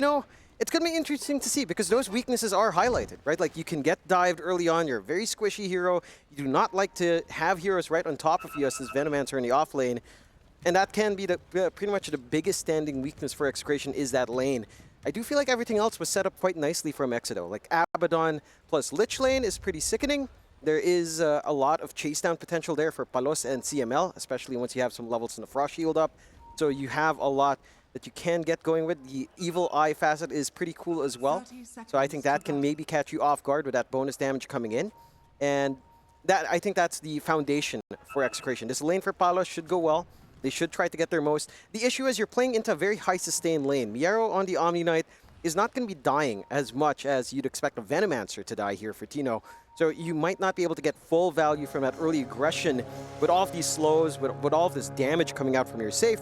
You know, it's going to be interesting to see because those weaknesses are highlighted, right? Like you can get dived early on, you're a very squishy hero, you do not like to have heroes right on top of you as this Venomancer in the off lane, and that can be the, pretty much the biggest standing weakness for Execration is that lane. I do feel like everything else was set up quite nicely from Exito. Like Abaddon plus Lich lane is pretty sickening. There is a lot of chase down potential there for Palos and CML, especially once you have some levels in the Frost Shield up. So you have a lot that you can get going with. The Evil Eye facet is pretty cool as well. So I think that can maybe catch you off guard with that bonus damage coming in. And that I think that's the foundation for Execration. This lane for Palos should go well. They should try to get their most. The issue is you're playing into a very high sustain lane. Miero on the Omni Knight is not going to be dying as much as you'd expect a Venomancer to die here for Tino. So you might not be able to get full value from that early aggression with all of these slows, with all of this damage coming out from your safe.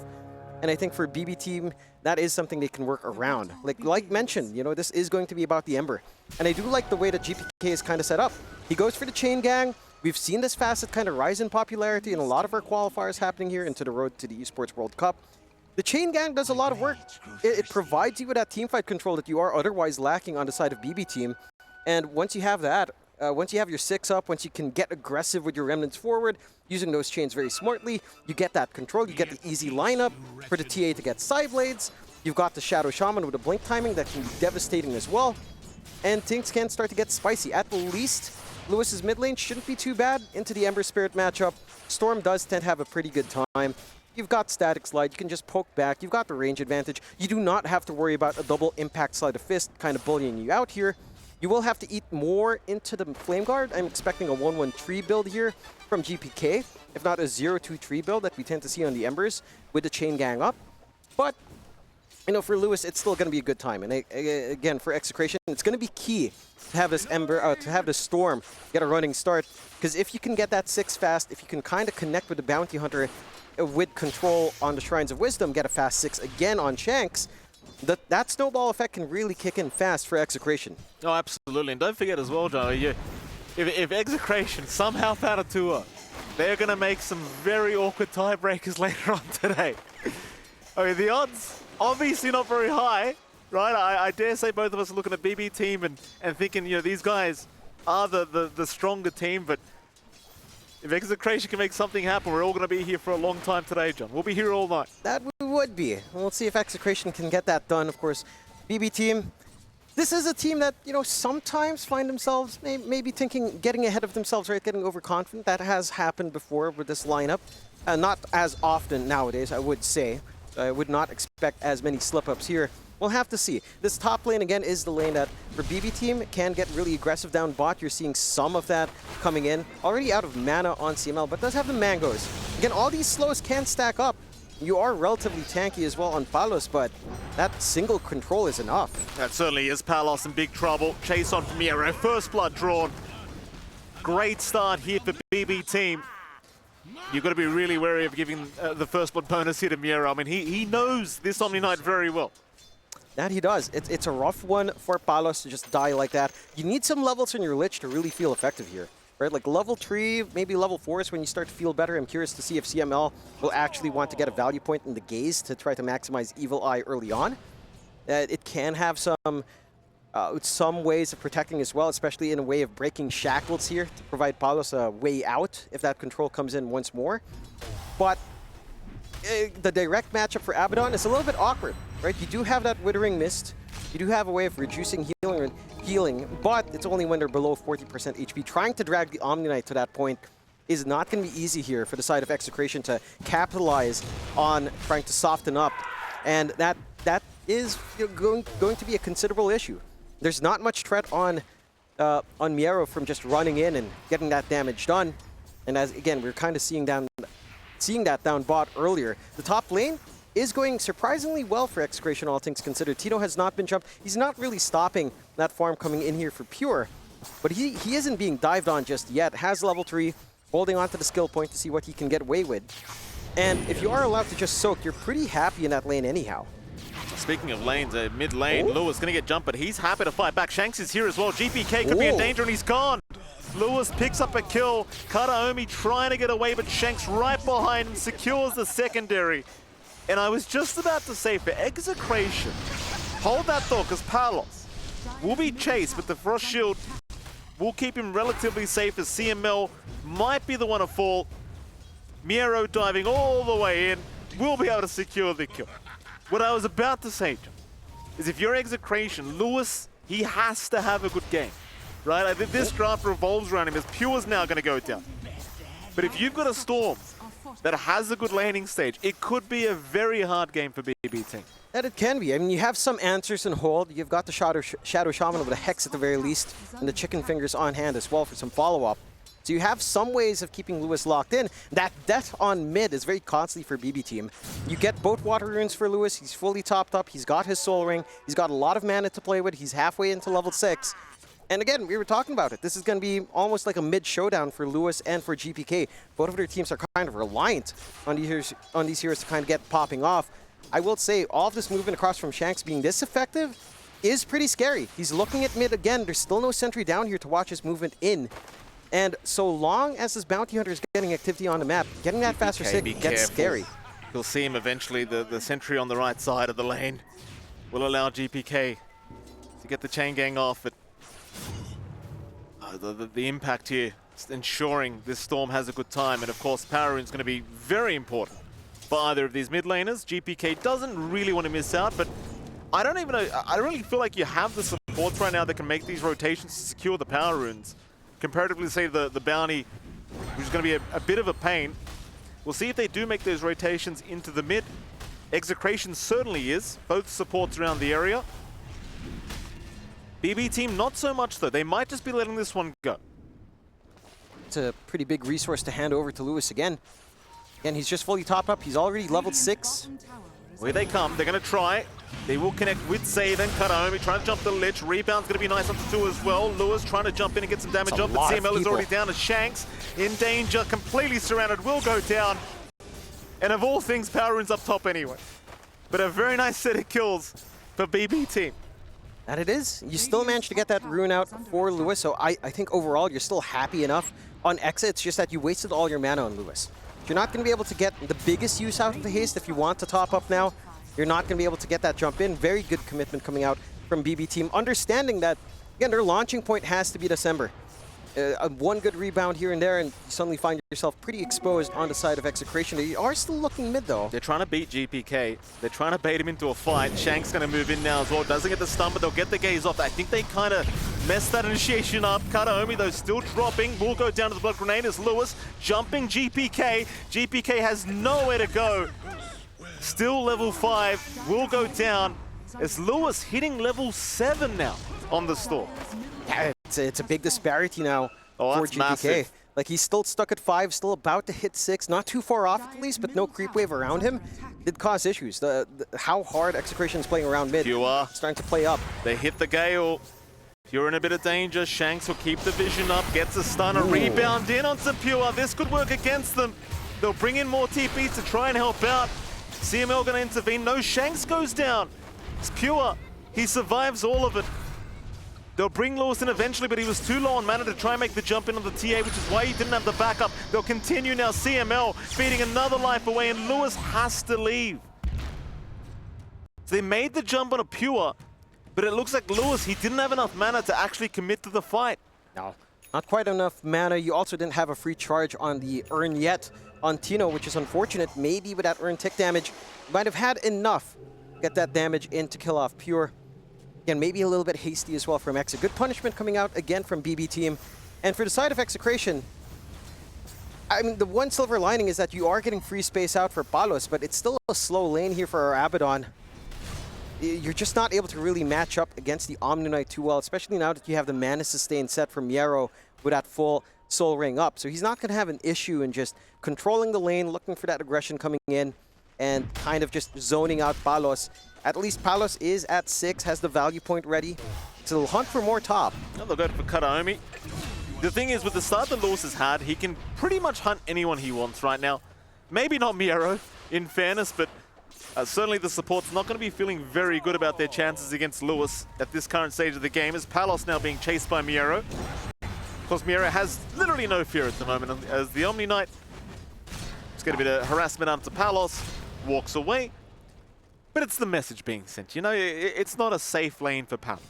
And I think for BB Team, that is something they can work around. Like mentioned, you know, this is going to be about the Ember. And I do like the way that GPK is kind of set up. He goes for the Chain Gang. We've seen this facet kind of rise in popularity in a lot of our qualifiers happening here into the road to the Esports World Cup. The Chain Gang does a lot of work. It provides you with that teamfight control that you are otherwise lacking on the side of BB Team. And once you have that, once you have your 6 up, once you can get aggressive with your remnants forward, using those chains very smartly, you get that control, you get the easy lineup for the TA to get side blades. You've got the Shadow Shaman with a blink timing that can be devastating as well. And things can start to get spicy. At the least, Lewis's mid lane shouldn't be too bad into the Ember Spirit matchup. Storm does tend to have a pretty good time. You've got Static Slide, you can just poke back, you've got the range advantage. You do not have to worry about a double impact Sleight of Fist kind of bullying you out here. You will have to eat more into the Flame Guard. I'm expecting a 1-1-3 build here from GPK, if not a 0-2-3 build that we tend to see on the Embers with the Chain Gang up. But, you know, for Lewis, it's still going to be a good time. And again, for Execration, it's going to be key to have this Ember, to have the Storm get a running start. Because if you can get that 6 fast, if you can kind of connect with the Bounty Hunter with control on the Shrines of Wisdom, get a fast 6 again on Shanks, that snowball effect can really kick in fast for Execration. Oh, absolutely. And don't forget as well, John, if Execration somehow found a tour, they're going to make some very awkward tiebreakers later on today. I mean, the odds, obviously not very high, right? I dare say both of us are looking at BB Team and thinking, you know, these guys are the stronger team, but if Execration can make something happen, we're all going to be here for a long time today, John. We'll be here all night. That we would be. We'll see if Execration can get that done. Of course, BB Team, this is a team that, you know, sometimes find themselves maybe thinking, getting ahead of themselves, right? Getting overconfident. That has happened before with this lineup. Not as often nowadays, I would say. I would not expect as many slip-ups here. We'll have to see. This top lane, again, is the lane that, for BB Team, can get really aggressive down bot. You're seeing some of that coming in. Already out of mana on CML, but does have the mangoes. Again, all these slows can stack up. You are relatively tanky as well on Palos, but that single control is enough. That certainly is. Palos in big trouble. Chase on from Miero. First blood drawn. Great start here for BB Team. You've got to be really wary of giving the first blood bonus here to Miero. I mean, he knows this Omni Knight very well. That he does. It's a rough one for Palos to just die like that. You need some levels in your Lich to really feel effective here, right? Like level 3, maybe level 4 is when you start to feel better. I'm curious to see if CML will actually want to get a value point in the Gaze to try to maximize Evil Eye early on. It can have some ways of protecting as well, especially in a way of breaking shackles here to provide Palos a way out if that control comes in once more. But the direct matchup for Abaddon is a little bit awkward, right? You do have that Withering Mist. You do have a way of reducing healing, but it's only when they're below 40% HP. Trying to drag the Omni Knight to that point is not going to be easy here for the side of Execration to capitalize on trying to soften up. And that is going to be a considerable issue. There's not much threat on Miero from just running in and getting that damage done. And as again, we're kind of seeing that down bot earlier. The top lane is going surprisingly well for Execration, all things considered. Tito has not been jumped. He's not really stopping that farm coming in here for Pure, but he isn't being dived on just yet. Has level 3, holding on to the skill point to see what he can get away with. And if you are allowed to just soak, you're pretty happy in that lane anyhow. Speaking of lanes, mid lane, Lewis going to get jumped, but he's happy to fight back. Shanks is here as well. GPK could be in danger and he's gone. Lewis picks up a kill. Kataomi trying to get away, but Shanks right behind him, secures the secondary. And I was just about to say, for Execration, Hold that thought, because Palos will be chased, but the Frost Shield will keep him relatively safe as CML might be the one to fall. Miero diving all the way in will be able to secure the kill. What I was about to say, John, is if you're Execration, Lewis, he has to have a good game, right? I think this draft revolves around him as Pure's now going to go down. But if you've got a Storm that has a good laning stage, it could be a very hard game for BBT. And it can be. I mean, you have some answers in hold. You've got the Shadow Shaman with a Hex at the very least, and the Chicken Fingers on hand as well for some follow-up. So you have some ways of keeping Lewis locked in. That death on mid is very costly for BB Team. You get both Water Runes for Lewis. He's fully topped up. He's got his Soul Ring. He's got a lot of mana to play with. He's halfway into level 6. And again, we were talking about it. This is going to be almost like a mid showdown for Lewis and for GPK. Both of their teams are kind of reliant on these heroes to kind of get popping off. I will say, all of this movement across from Shanks being this effective is pretty scary. He's looking at mid again. There's still no sentry down here to watch his movement in. And so long as this Bounty Hunter is getting activity on the map, getting that faster stick gets scary. You'll see him eventually. The sentry on the right side of the lane will allow GPK to get the chain gang off. But the impact here is ensuring this Storm has a good time. And of course, Power Rune's going to be very important for either of these mid laners. GPK doesn't really want to miss out, but I don't even know. I really feel like you have the supports right now that can make these rotations to secure the Power Runes. Comparatively, say, the Bounty, which is going to be a bit of a pain. We'll see if they do make those rotations into the mid. Execration certainly is. Both supports around the area. BB Team, not so much, though. They might just be letting this one go. It's a pretty big resource to hand over to Lewis again. Again, he's just fully topped up. He's already leveled 6. Here they come. They're going to try. They will connect with Save and Kataomi, trying to jump the Lich. Rebound's going to be nice up to 2 as well. Lewis trying to jump in and get some damage up, but CML is already down as Shanks in danger, completely surrounded, will go down. And of all things, Power Rune's up top anyway. But a very nice set of kills for BB Team. And it is. You still managed to get that rune out for Lewis, so I think overall you're still happy enough on Exa. It's just that you wasted all your mana on Lewis. You're not going to be able to get the biggest use out of the haste if you want to top up now. You're not going to be able to get that jump in. Very good commitment coming out from BB Team, understanding that, again, their launching point has to be December. One good rebound here and there, and you suddenly find yourself pretty exposed on the side of Execration. They are still looking mid, though. They're trying to beat GPK. They're trying to bait him into a fight. Shank's going to move in now as well. Doesn't get the stun, but they'll get the gaze off. I think they kind of messed that initiation up. Kataomi, though, still dropping. Will go down to the blood grenade as Lewis jumping GPK. GPK has nowhere to go. Still level 5. Will go down as Lewis hitting level 7 now on the Storm. Yeah, it's a big disparity now for GPK. Massive. Like, he's still stuck at 5, still about to hit 6. Not too far off at least, but no creep wave around him. Did cause issues. How hard Execration is playing around mid. Pure starting to play up. They hit the Gale. Pure in a bit of danger. Shanks will keep the vision up. Gets a stun. A rebound in onto Pure. This could work against them. They'll bring in more TPs to try and help out. CML going to intervene. No, Shanks goes down. It's Pure. He survives all of it. They'll bring Lewis in eventually, but he was too low on mana to try and make the jump in on the TA, which is why he didn't have the backup. They'll continue now. CML feeding another life away, and Lewis has to leave. So they made the jump on a Pure, but it looks like Lewis, he didn't have enough mana to actually commit to the fight. No, not quite enough mana. You also didn't have a free charge on the Urn yet on Tino, which is unfortunate. Maybe with that Urn tick damage, you might have had enough to get that damage in to kill off Pure. Again, maybe a little bit hasty as well from Exa. Good punishment coming out again from BB Team. And for the side of Execration, I mean, the one silver lining is that you are getting free space out for Palos, but it's still a slow lane here for our Abaddon. You're just not able to really match up against the Omni Knight too well, especially now that you have the mana sustain set from Miero with that full soul ring up. So he's not going to have an issue in just controlling the lane, looking for that aggression coming in, and kind of just zoning out Palos. At least Palos is at 6, has the value point ready. So they'll hunt for more top. Well, they'll go for Kataomi. The thing is, with the start that Lewis has had, he can pretty much hunt anyone he wants right now. Maybe not Miero, in fairness, but certainly the support's not going to be feeling very good about their chances against Lewis at this current stage of the game, as Palos now being chased by Miero. Of course, Miero has literally no fear at the moment, as the Omni Knight just get a bit of harassment onto Palos, walks away. But it's the message being sent. You know, it's not a safe lane for Palos.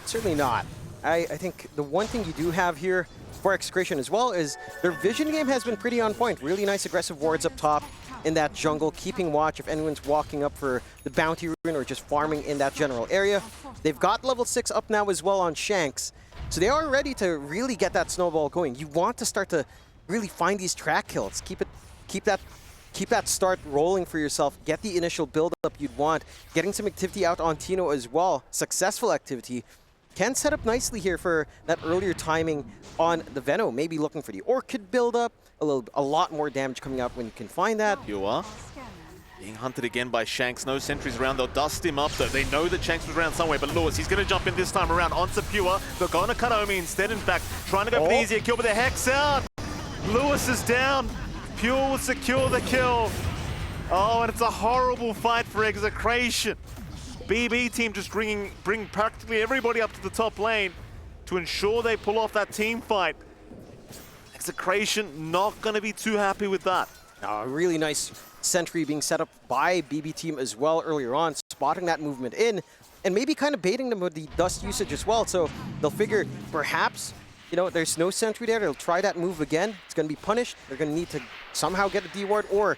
Certainly not. I think the one thing you do have here for Execration as well is their vision game has been pretty on point. Really nice aggressive wards up top in that jungle, keeping watch if anyone's walking up for the bounty rune or just farming in that general area. They've got level 6 up now as well on Shanks, so they are ready to really get that snowball going. You want to start to really find these track kills. Keep that start rolling for yourself. Get the initial build-up you'd want. Getting some activity out on Tino as well. Successful activity. Can set up nicely here for that earlier timing on the Veno. Maybe looking for the Orchid build-up. A lot more damage coming out when you can find that. You are being hunted again by Shanks. No sentries around. They'll dust him up though. They know that Shanks was around somewhere, but Lewis, he's going to jump in this time around onto Pure. They're going to cut Omi instead. In fact, trying to go for the easier kill, but the Hex out. Lewis is down. Pure will secure the kill. Oh, and it's a horrible fight for Execration. BB team just bring practically everybody up to the top lane to ensure they pull off that team fight. Execration not going to be too happy with that. A really nice sentry being set up by BB team as well earlier on, spotting that movement in, and maybe kind of baiting them with the dust usage as well. So they'll figure perhaps, you know, there's no sentry there. They'll try that move again. It's going to be punished. They're going to need to somehow get a D ward, or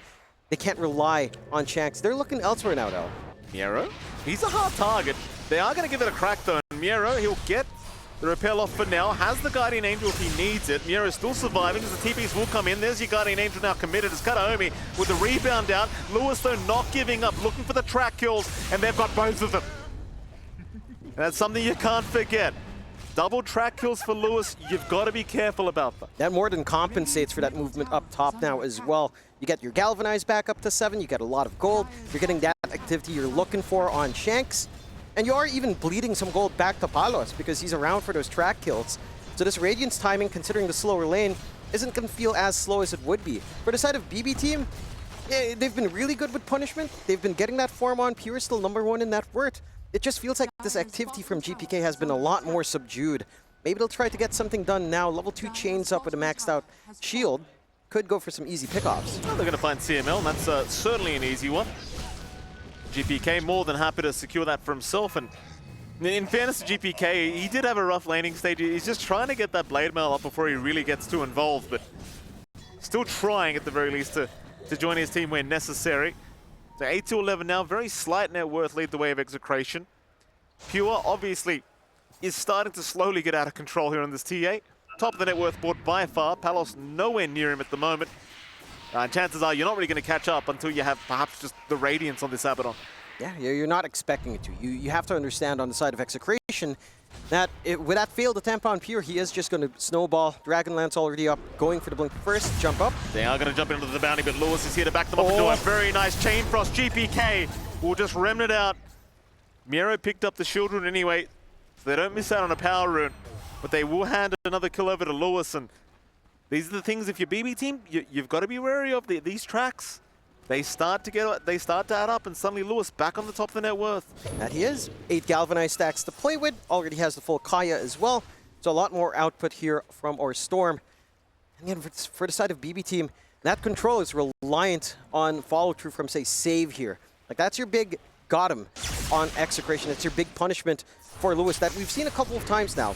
they can't rely on Shanks. They're looking elsewhere now, though. Miero, he's a hard target. They are going to give it a crack though. Miero, he'll get the repel off for now. Has the Guardian Angel if he needs it. Miero is still surviving as the TPs will come in. There's your Guardian Angel now committed. It's Kataomi with the rebound out. Lewis though not giving up, looking for the track kills, and they've got both of them. And that's something you can't forget. Double track kills for Lewis, you've got to be careful about that. That more than compensates for that movement up top now as well. You get your Galvanize back up to 7, you get a lot of gold, you're getting that activity you're looking for on Shanks, and you are even bleeding some gold back to Palos because he's around for those track kills. So this Radiance timing, considering the slower lane, isn't going to feel as slow as it would be. For the side of BB team, yeah, they've been really good with punishment. They've been getting that form on. Pure still #1 in that word. It just feels like this activity from GPK has been a lot more subdued. Maybe they'll try to get something done now. Level 2 chains up with a maxed out shield. Could go for some easy pickoffs. Well, they're going to find CML, and that's certainly an easy one. GPK more than happy to secure that for himself. And in fairness to GPK, he did have a rough laning stage. He's just trying to get that blade mail up before he really gets too involved, but still trying at the very least to join his team where necessary. So 8-11 now, very slight net worth lead the way of Execration. Pure obviously is starting to slowly get out of control here on this TA. Top of the net worth board by far. Palos nowhere near him at the moment. And chances are you're not really going to catch up until you have perhaps just the Radiance on this Abaddon. Yeah, you're not expecting it to. You have to understand on the side of Execration that with that failed attempt on Pure, he is just going to snowball. Dragonlance already up, going for the blink first, jump up. They are going to jump into the bounty, but Lewis is here to back them up and do a very nice chain frost. GPK will just remnant out. Miero picked up the shield rune anyway, so they don't miss out on a power rune, but they will hand another kill over to Lewis. And these are the things, if you're BB team, you've got to be wary of these tracks. They start to add up, and suddenly Lewis back on the top of the net worth. That he is. 8 Galvanized stacks to play with. Already has the full Kaya as well. So a lot more output here from our Storm. And again, for the side of BB team, that control is reliant on follow-through from, say, save here. Like, that's your big got him on Execration. It's your big punishment for Lewis that we've seen a couple of times now.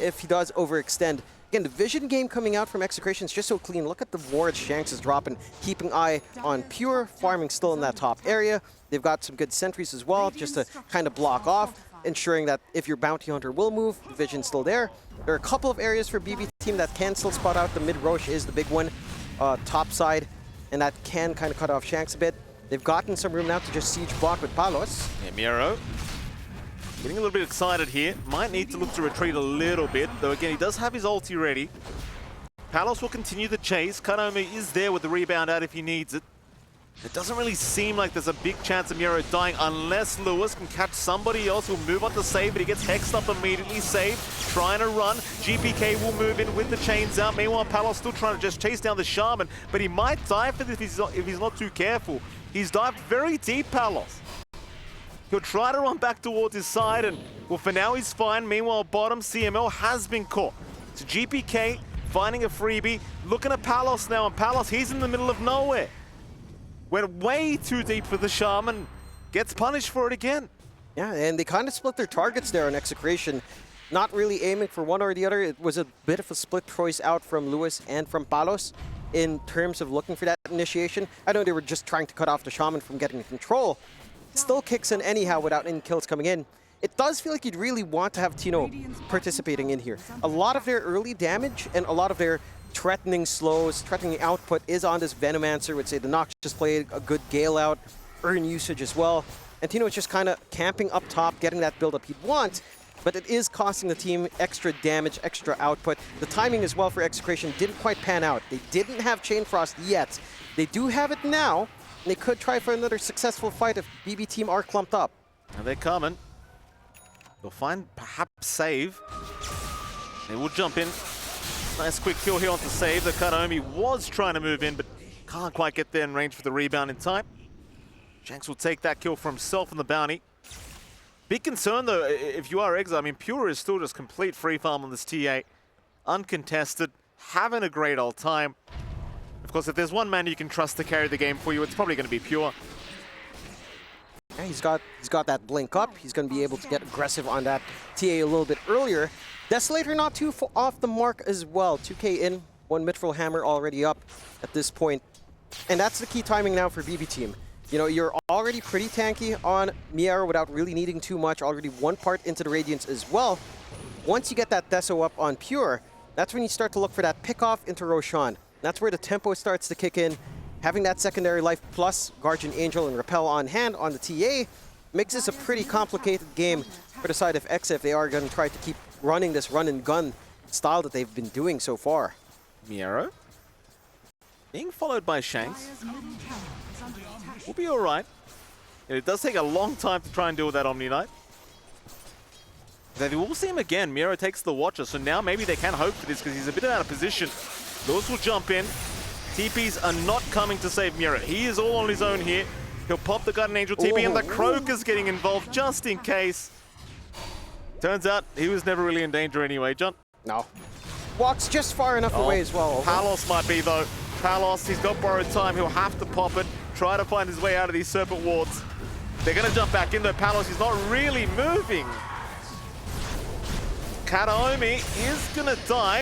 If he does overextend. Again, the vision game coming out from Execration is just so clean. Look at the wards Shanks is dropping, keeping eye on Pure, farming still in that top area. They've got some good sentries as well, just to kind of block off, ensuring that if your bounty hunter will move, the vision's still there. There are a couple of areas for BB team that can still spot out. The mid-roche is the big one, top side, and that can kind of cut off Shanks a bit. They've gotten some room now to just siege block with Palos. Yeah, Miero getting a little bit excited here. Might need to look to retreat a little bit, though again, he does have his ulti ready. Palos will continue the chase. Kanomi is there with the rebound out if he needs it. It doesn't really seem like there's a big chance of Miero dying unless Lewis can catch somebody else who'll move on to save, but he gets hexed up immediately. Saved, trying to run. GPK will move in with the chains out. Meanwhile, Palos still trying to just chase down the Shaman, but he might die for this if he's not too careful. He's dived very deep, Palos. He'll try to run back towards his side, and well, for now he's fine. Meanwhile, bottom CML has been caught. So GPK finding a freebie, looking at Palos now, and Palos, he's in the middle of nowhere. Went way too deep for the Shaman. gets punished for it again. Yeah, and they kind of split their targets there on Execration. Not really aiming for one or the other. It was a bit of a split choice out from Lewis and from Palos in terms of looking for that initiation. I know they were just trying to cut off the Shaman from getting control. Still kicks in anyhow without any kills coming in. It does feel like you'd really want to have Tino participating in here. A lot of their early damage and a lot of their threatening slows, threatening output is on this Venomancer. Would say the Noxious play a good Gale out, earn usage as well. And Tino is just kind of camping up top, getting that build-up he'd want. But it is costing the team extra damage, extra output. The timing as well for Execration didn't quite pan out. They didn't have Chain Frost yet. They do have it now, and they could try for another successful fight if BB team are clumped up. And they're coming. They'll find perhaps Save. They will jump in. Nice quick kill here onto Save. The Kanaomi was trying to move in, but can't quite get there in range for the rebound in time. Shanks will take that kill for himself on the bounty. Big concern though, if you are Exa, I mean, Pure is still just complete free farm on this TA. Uncontested, having a great old time. Of course, if there's one man you can trust to carry the game for you, it's probably going to be Pure. Yeah, he's got that blink up. He's going to be able to get aggressive on that TA a little bit earlier. Desolator not too off the mark as well. 2K in, one Mithril Hammer already up at this point. And that's the key timing now for BB team. You know, you're already pretty tanky on Miero without really needing too much. Already one part into the Radiance as well. Once you get that Deso up on Pure, that's when you start to look for that pick-off into Roshan. That's where the tempo starts to kick in. Having that secondary life plus Guardian Angel and Repel on hand on the TA makes this a pretty complicated game for the side of Exa if they are going to try to keep running this run-and-gun style that they've been doing so far. Miero being followed by Shanks. We'll be all right. And it does take a long time to try and deal with that Omni Knight. They will see him again. Miero takes the Watcher, so now maybe they can hope for this because he's a bit out of position. Those will jump in. TPs are not coming to save Miero. He is all on his own here. He'll pop the Guardian Angel TP and the Croaker's getting involved just in case. Turns out he was never really in danger anyway, John. No. Walks just far enough away as well. Palos might be though. Palos, he's got borrowed time. He'll have to pop it. Try to find his way out of these Serpent Wards. They're going to jump back in though. Palos is not really moving. Kanaomi is going to die.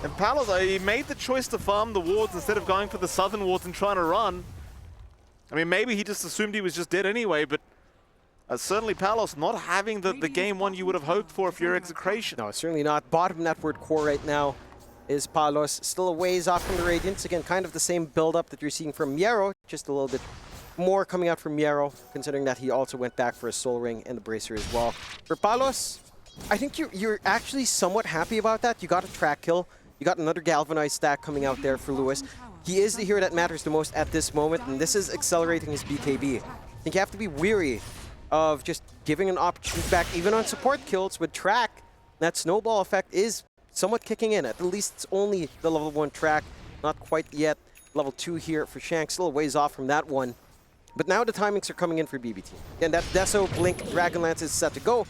And Palos, he made the choice to farm the wards instead of going for the southern wards and trying to run. I mean, maybe he just assumed he was just dead anyway, but certainly Palos not having the game one you would have hoped for if you're Execration. No, certainly not. Bottom network core right now is Palos. Still a ways off from the Radiance. Again, kind of the same build-up that you're seeing from Miero, just a little bit more coming out from Miero, considering that he also went back for a Soul Ring and the Bracer as well. For Palos, I think you're actually somewhat happy about that. You got a track kill. You got another Galvanized stack coming out there for Lewis. He is the hero that matters the most at this moment, and this is accelerating his BKB. I think you have to be weary of just giving an opportunity back, even on support kills with track. That snowball effect is somewhat kicking in. At least it's only the level 1 track, not quite yet. Level 2 here for Shanks, still a ways off from that one. But now the timings are coming in for BB team. And that Deso, Blink, Dragonlance is set to go.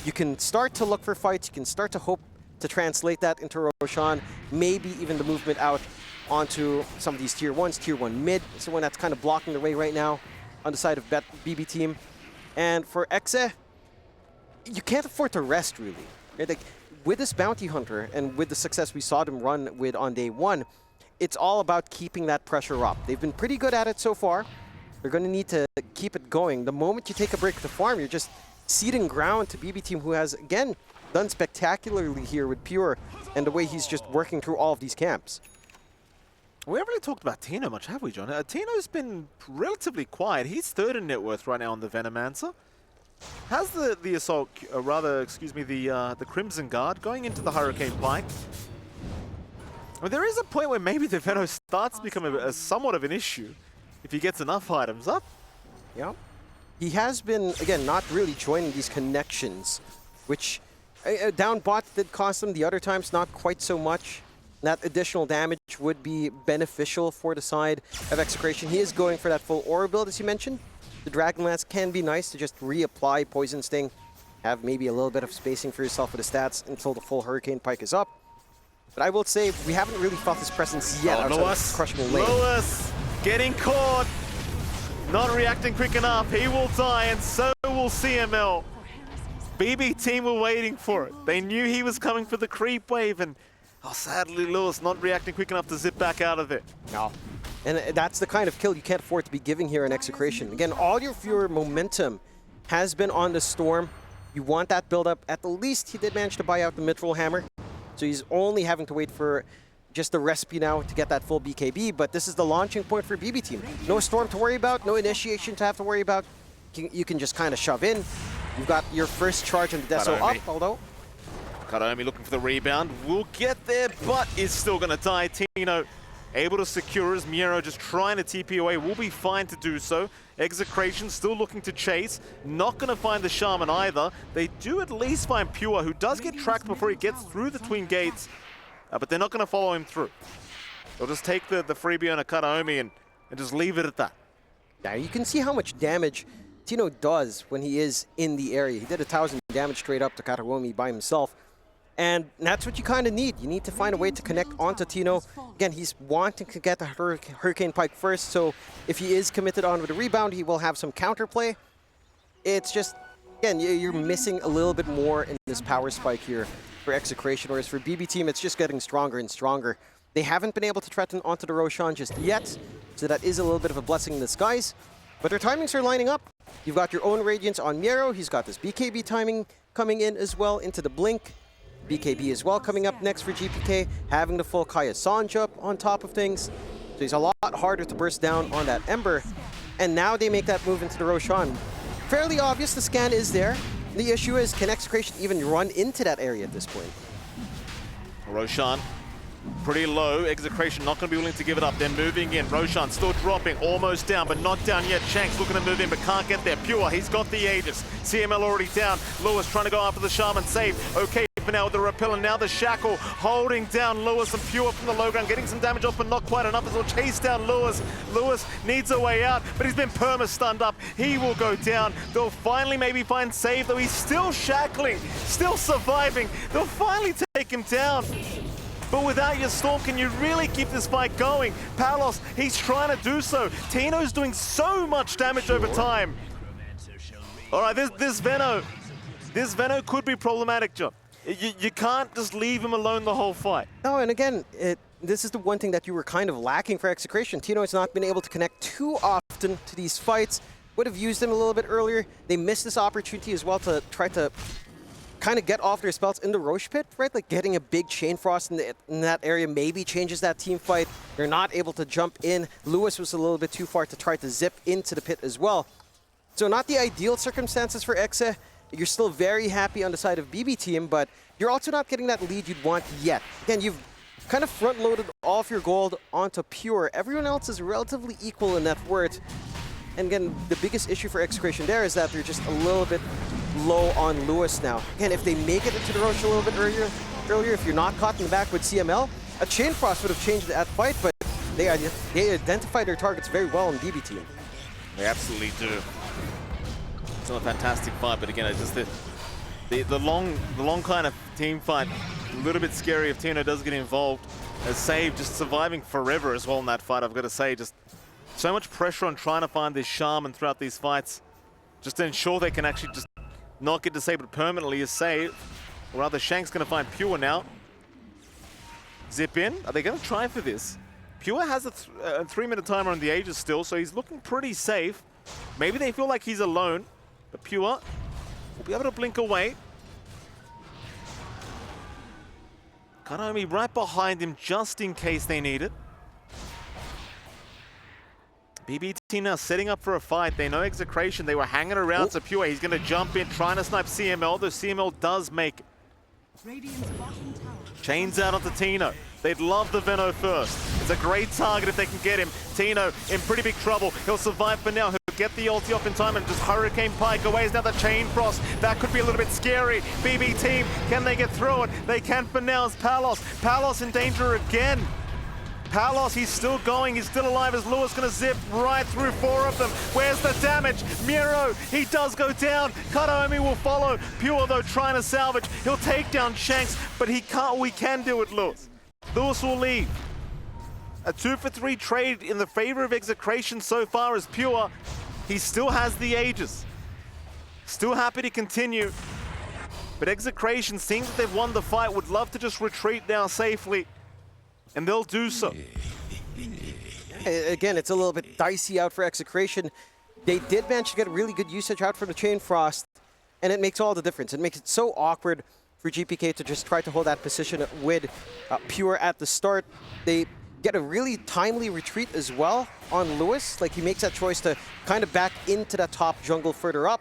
You can start to look for fights. You can start to hope to translate that into Roshan. Maybe even the movement out onto some of these tier 1s. Tier 1 mid is the one that's kind of blocking the way right now on the side of BB team. And for Exe, you can't afford to rest, really. Right? Like, with this Bounty Hunter and with the success we saw them run with on day 1, it's all about keeping that pressure up. They've been pretty good at it so far. They're going to need to keep it going. The moment you take a break to farm, you're just ceding ground to BB team, who has, again, done spectacularly here with Pure and the way he's just working through all of these camps. We haven't really talked about Tino much, have we, John? Tino's been relatively quiet. He's third in net worth right now on the Venomancer. How's the assault, the Crimson Guard going into the Hurricane Pike? Well, there is a point where maybe the Veno starts to become a somewhat of an issue if he gets enough items up. Yeah. He has been, again, not really joining these connections, which down bot did cost him. The other times, not quite so much. That additional damage would be beneficial for the side of Execration. He is going for that full aura build, as you mentioned. The Dragonlance can be nice to just reapply Poison Sting, have maybe a little bit of spacing for yourself with the stats until the full Hurricane Pike is up. But I will say, we haven't really felt his presence yet outside of crushing lane. Lewis getting caught. not reacting quick enough. He will die, and so will CML. BB team were waiting for it. They knew he was coming for the creep wave, and sadly, Lewis not reacting quick enough to zip back out of it. No. And that's the kind of kill you can't afford to be giving here in Execration. Again, all your momentum has been on the Storm. You want that build-up. At the least, he did manage to buy out the mid-roll hammer. So he's only having to wait for just the recipe now to get that full BKB. But this is the launching point for BB team. No Storm to worry about, no initiation to have to worry about. You can just kind of shove in. You've got your first charge on the Deso up, although... Karaomi looking for the rebound. Will get there, but is still going to die. Tino able to secure as Miero just trying to TP away. Will be fine to do so. Execration still looking to chase. Not going to find the Shaman either. They do at least find Pure, who does get tracked before he gets through the twin gates. But they're not going to follow him through. They'll just take the freebie on a Karaomi and just leave it at that. Now you can see how much damage Tino does when he is in the area. He did 1,000 damage straight up to Karaomi by himself. And that's what you kind of need. You need to find a way to connect onto Tino. Again, he's wanting to get the Hurricane Pike first, so if he is committed on with a rebound, he will have some counterplay. It's just, again, you're missing a little bit more in this power spike here for Execration, whereas for BB team, it's just getting stronger and stronger. They haven't been able to threaten onto the Roshan just yet, so that is a little bit of a blessing in disguise. But their timings are lining up. You've got your own Radiance on Miero. He's got this BKB timing coming in as well into the Blink. BKB as well coming up next for GPK, having the full Kaya Sanj up on top of things. So he's a lot harder to burst down on that Ember. And now they make that move into the Roshan. Fairly obvious, the scan is there. The issue is, can Execration even run into that area at this point? Roshan pretty low. Execration not going to be willing to give it up. They're moving in. Roshan still dropping, almost down, but not down yet. Shanks looking to move in, but can't get there. Pure, he's got the Aegis. CML already down. Lewis trying to go after the Shaman. Save. Okay. Now with the Repel, and now the Shackle holding down Lewis and Pure from the low ground, getting some damage off, but not quite enough as well. Chase down Lewis. Lewis needs a way out, but he's been perma-stunned up. He will go down. They'll finally maybe find Save, though he's still shackling, still surviving. They'll finally take him down. But without your Storm, can you really keep this fight going? Palos, he's trying to do so. Tino's doing so much damage over time. All right, this Veno could be problematic, John. You can't just leave him alone the whole fight. No, and again, this is the one thing that you were kind of lacking for Execration. Tino has not been able to connect too often to these fights. Would have used him a little bit earlier. They missed this opportunity as well to try to kind of get off their spells in the Roche pit, right? Like getting a big Chain Frost in that area maybe changes that team fight. They're not able to jump in. Lewis was a little bit too far to try to zip into the pit as well. So not the ideal circumstances for Exe. You're still very happy on the side of BB team, but you're also not getting that lead you'd want yet. Again, you've kind of front-loaded all of your gold onto Pure. Everyone else is relatively equal in net worth. And again, the biggest issue for Execration there is that they're just a little bit low on Lewis now. Again, if they make it into the Roche a little bit earlier, if you're not caught in the back with CML, a Chain Frost would have changed that fight, but they identify their targets very well in BB team. They absolutely do. It's not a fantastic fight, but again, it's just the long kind of team fight. A little bit scary if Tino does get involved. As Save just surviving forever as well in that fight, I've got to say. Just so much pressure on trying to find this Shaman throughout these fights, just to ensure they can actually just not get disabled permanently as Save. Or rather, Shank's going to find Pure now. Zip in. Are they going to try for this? Pure has a 3-minute timer on the Aegis still, so he's looking pretty safe. Maybe they feel like he's alone. But Pure will be able to blink away. Karaomi right behind him just in case they need it. BB team now setting up for a fight. They know Execration. They were hanging around to Pure. He's going to jump in, trying to snipe CML, though CML does make it. Chains out onto Tino. They'd love the Veno first. It's a great target if they can get him. Tino in pretty big trouble. He'll survive for now. Get the ulti off in time and just Hurricane Pike away. Is now the Chain Frost. That could be a little bit scary. BB team, can they get through it? They can for now. It's Palos. Palos in danger again. Palos, he's still going. He's still alive as Lewis going to zip right through 4 of them. Where's the damage? Miero, he does go down. Karaomi will follow. Pure, though, trying to salvage. He'll take down Shanks, but he can't. We can do it, Lewis. Lewis will leave. A 2-for-3 trade in the favor of Execration so far as Pure. He still has the Aegis. Still happy to continue. But Execration, seeing that they've won the fight, would love to just retreat now safely. And they'll do so. Again, it's a little bit dicey out for Execration. They did manage to get really good usage out from the Chain Frost, and it makes all the difference. It makes it so awkward for GPK to just try to hold that position with Pure at the start. They get a really timely retreat as well on Lewis. Like, he makes that choice to kind of back into that top jungle further up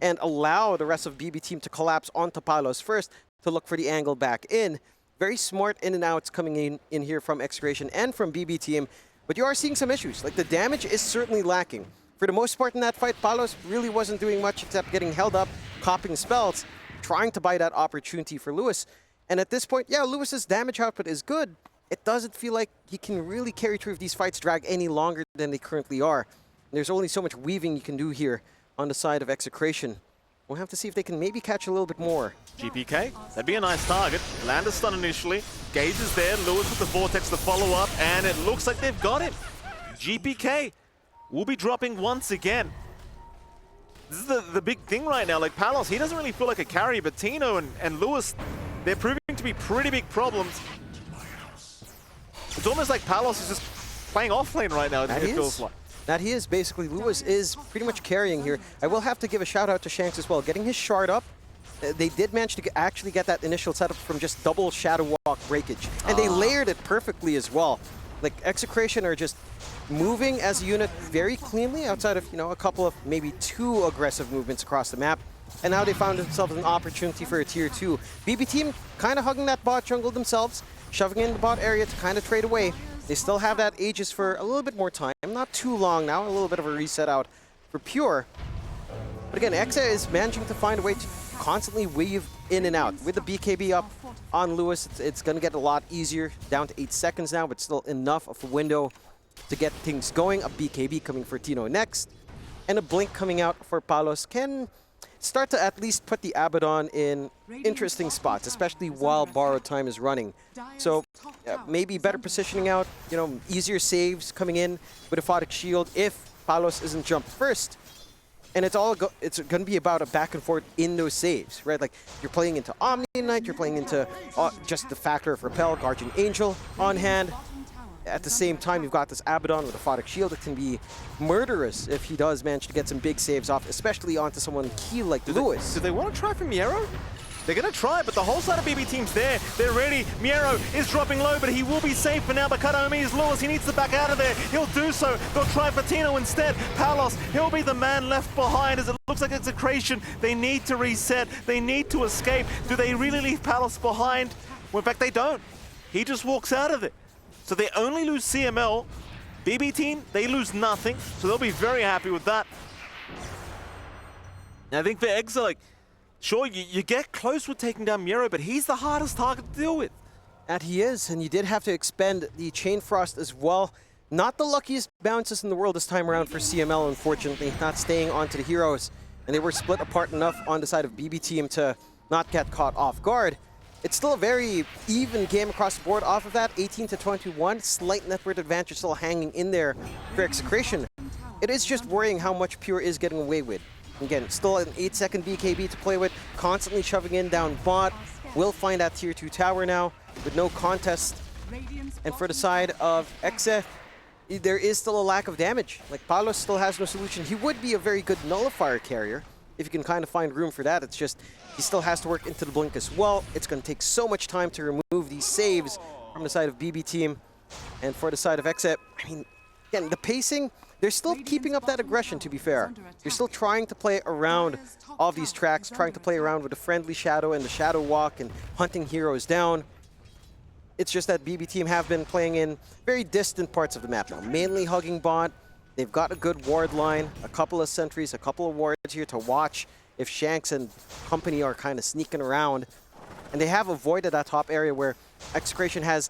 and allow the rest of BB team to collapse onto Palos first to look for the angle back in. Very smart in and outs coming in here from Execration and from BB team. But you are seeing some issues. Like, the damage is certainly lacking. For the most part in that fight, Palos really wasn't doing much except getting held up, copying spells, trying to buy that opportunity for Lewis. And at this point, yeah, Lewis's damage output is good. It doesn't feel like he can really carry through if these fights drag any longer than they currently are. There's only so much weaving you can do here on the side of Execration. We'll have to see if they can maybe catch a little bit more. GPK, that'd be a nice target. Land a stun initially. Gaze is there. Lewis with the Vortex to follow up, and it looks like they've got him. GPK will be dropping once again. This is the big thing right now. Like, Palos, he doesn't really feel like a carry, but Tino and Lewis, they're proving to be pretty big problems. It's almost like Palos is just playing offlane right now, it feels like. That he is. Basically, Lewis is pretty much carrying here. I will have to give a shout out to Shanks as well. Getting his shard up, they did manage to actually get that initial setup from just double Shadow Walk breakage. And they layered it perfectly as well. Like, Execration are just moving as a unit very cleanly outside of, you know, a couple of maybe 2 aggressive movements across the map. And now they found themselves an opportunity for a tier 2. BB team kind of hugging that bot jungle themselves, shoving in the bot area to kind of trade away. They still have that Aegis for a little bit more time. Not too long now, a little bit of a reset out for Pure. But again, Exa is managing to find a way to constantly weave in and out. With the BKB up on Lewis, it's going to get a lot easier. Down to 8 seconds now, but still enough of a window to get things going. A BKB coming for Tino next. And a Blink coming out for Palos can start to at least put the Abaddon in interesting spots, especially while borrowed time is running. So maybe better positioning out, you know, easier saves coming in with a Photic Shield if Palos isn't jumped first. And it's going to be about a back and forth in those saves, right? Like, you're playing into Omni Knight, you're playing into just the factor of Repel, Guardian Angel on hand. At the same time, you've got this Abaddon with a Photic Shield that can be murderous if he does manage to get some big saves off, especially onto someone key like Lewis. Do they want to try for Miero? They're going to try, but the whole side of BB team's there. They're ready. Miero is dropping low, but he will be safe for now. But Kadomi is Lewis. He needs to back out of there. He'll do so. They'll try for Tino instead. Palos, he'll be the man left behind as it looks like Execration. They need to reset. They need to escape. Do they really leave Palos behind? Well, in fact, they don't. He just walks out of it. So they only lose CML. BB team, they lose nothing. So they'll be very happy with that. And I think for Exa, like, sure, you get close with taking down Miero, but he's the hardest target to deal with. That he is, and you did have to expend the Chain Frost as well. Not the luckiest bounces in the world this time around for CML, unfortunately. Not staying onto the heroes. And they were split apart enough on the side of BB team to not get caught off guard. It's still a very even game across the board off of that. 18-21, slight net worth advantage still hanging in there for Execration. It is just worrying how much Pure is getting away with. Again, still an 8-second BKB to play with, constantly shoving in down bot. Will find that tier 2 tower now with no contest. And for the side of Exa, there is still a lack of damage. Like, Palos still has no solution. He would be a very good nullifier carrier if you can kind of find room for that. It's just he still has to work into the Blink as well. It's going to take so much time to remove these saves from the side of BB team. And for the side of Exa, I mean, again, the pacing, they're still keeping up that aggression, to be fair. They're still trying to play around all these tracks, trying to play around with the friendly Shadow and the Shadow Walk and hunting heroes down. It's just that BB team have been playing in very distant parts of the map now, mainly hugging bot. They've got a good ward line, a couple of sentries, a couple of wards here to watch if Shanks and company are kind of sneaking around. And they have avoided that top area where Execration has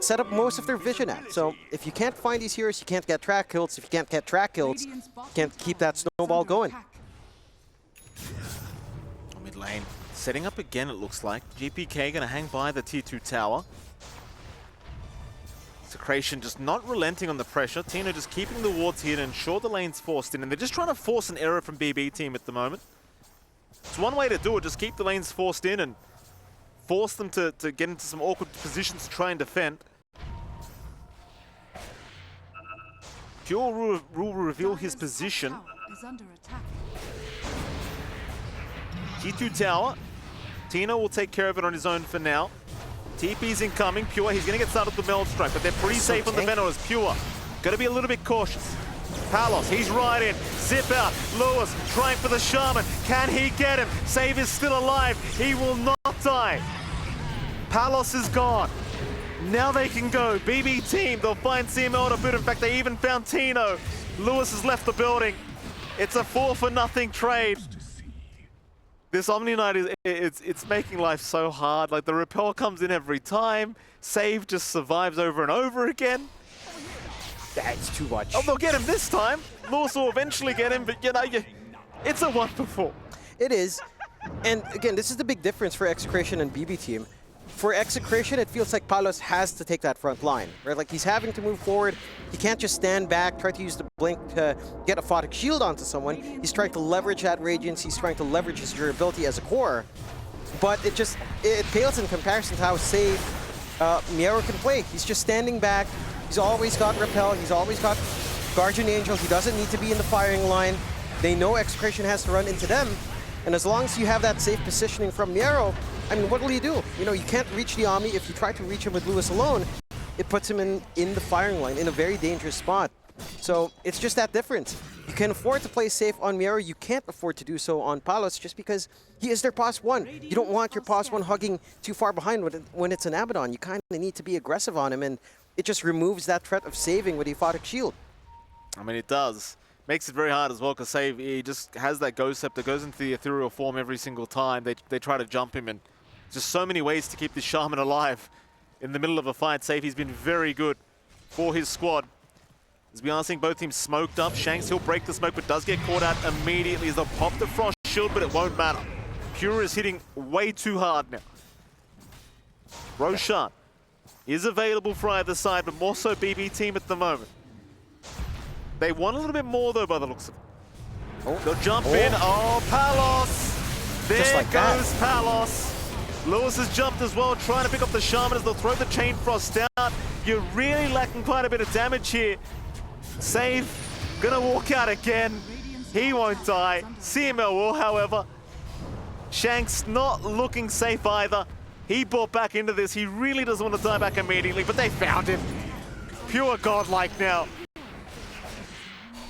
set up most of their vision at. So if you can't find these heroes, you can't get track kills. If you can't get track kills, you can't keep that snowball going. Mid lane, setting up again it looks like. GPK gonna hang by the T2 tower. Execration just not relenting on the pressure. Tino just keeping the wards here to ensure the lane's forced in, and they're just trying to force an error from BB team at the moment. It's one way to do it, just keep the lanes forced in and force them to get into some awkward positions to try and defend. Pure will reveal his position. G2 tower. Tino will take care of it on his own for now. TP's incoming. Pure, he's going to get started with the Meld Strike, but they're pretty safe on the Venomers. Pure, got to be a little bit cautious. Palos, he's right in. Zip out. Lewis trying for the Shaman. Can he get him? Save is still alive. He will not die. Palos is gone. Now they can go. BB team, they'll find CML to boot. In fact, they even found Tino. Lewis has left the building. It's a 4-for-0 trade. This Omni Knight, it's making life so hard. Like, the repel comes in every time. Save just survives over and over again. That's too much. Oh, they'll get him this time. Lewis will eventually get him, but you know, it's a 1-for-4. It is. And again, this is the big difference for Execration and BB team. For Execration, it feels like Palos has to take that front line, right? Like, he's having to move forward. He can't just stand back, try to use the blink to get a photic shield onto someone. He's trying to leverage that radiance. He's trying to leverage his durability as a core. But it pales in comparison to how safe Miero can play. He's just standing back. He's always got repel. He's always got Guardian Angel. He doesn't need to be in the firing line. They know Execration has to run into them. And as long as you have that safe positioning from Miero, I mean, what will you do? You know, you can't reach the Omni. If you try to reach him with Lewis alone, it puts him in the firing line, in a very dangerous spot. So it's just that difference. You can afford to play safe on Miero. You can't afford to do so on Palos just because he is their POS 1. You don't want your POS 1 hugging too far behind when it's an Abaddon. You kind of need to be aggressive on him, and it just removes that threat of saving with a photic shield. I mean, it does. Makes it very hard as well, because Save, he just has that Ghost Scepter, goes into the ethereal form every single time. They try to jump him, and just so many ways to keep the Shaman alive in the middle of a fight. Save, he's been very good for his squad. As we are seeing both teams smoked up, Shanks, he'll break the smoke, but does get caught out immediately as they'll pop the Frost Shield, but it won't matter. Pure is hitting way too hard now. Roshan is available for either side, but more so BB team at the moment. They want a little bit more, though, by the looks of it. Oh. They'll jump in. Oh, Palos! There like goes Palos. Lewis has jumped as well, trying to pick up the Shaman as they'll throw the Chain Frost out. You're really lacking quite a bit of damage here. Save, gonna walk out again. He won't die. CML will, however. Shanks not looking safe either. He bought back into this. He really doesn't want to die back immediately, but they found him. Pure godlike now.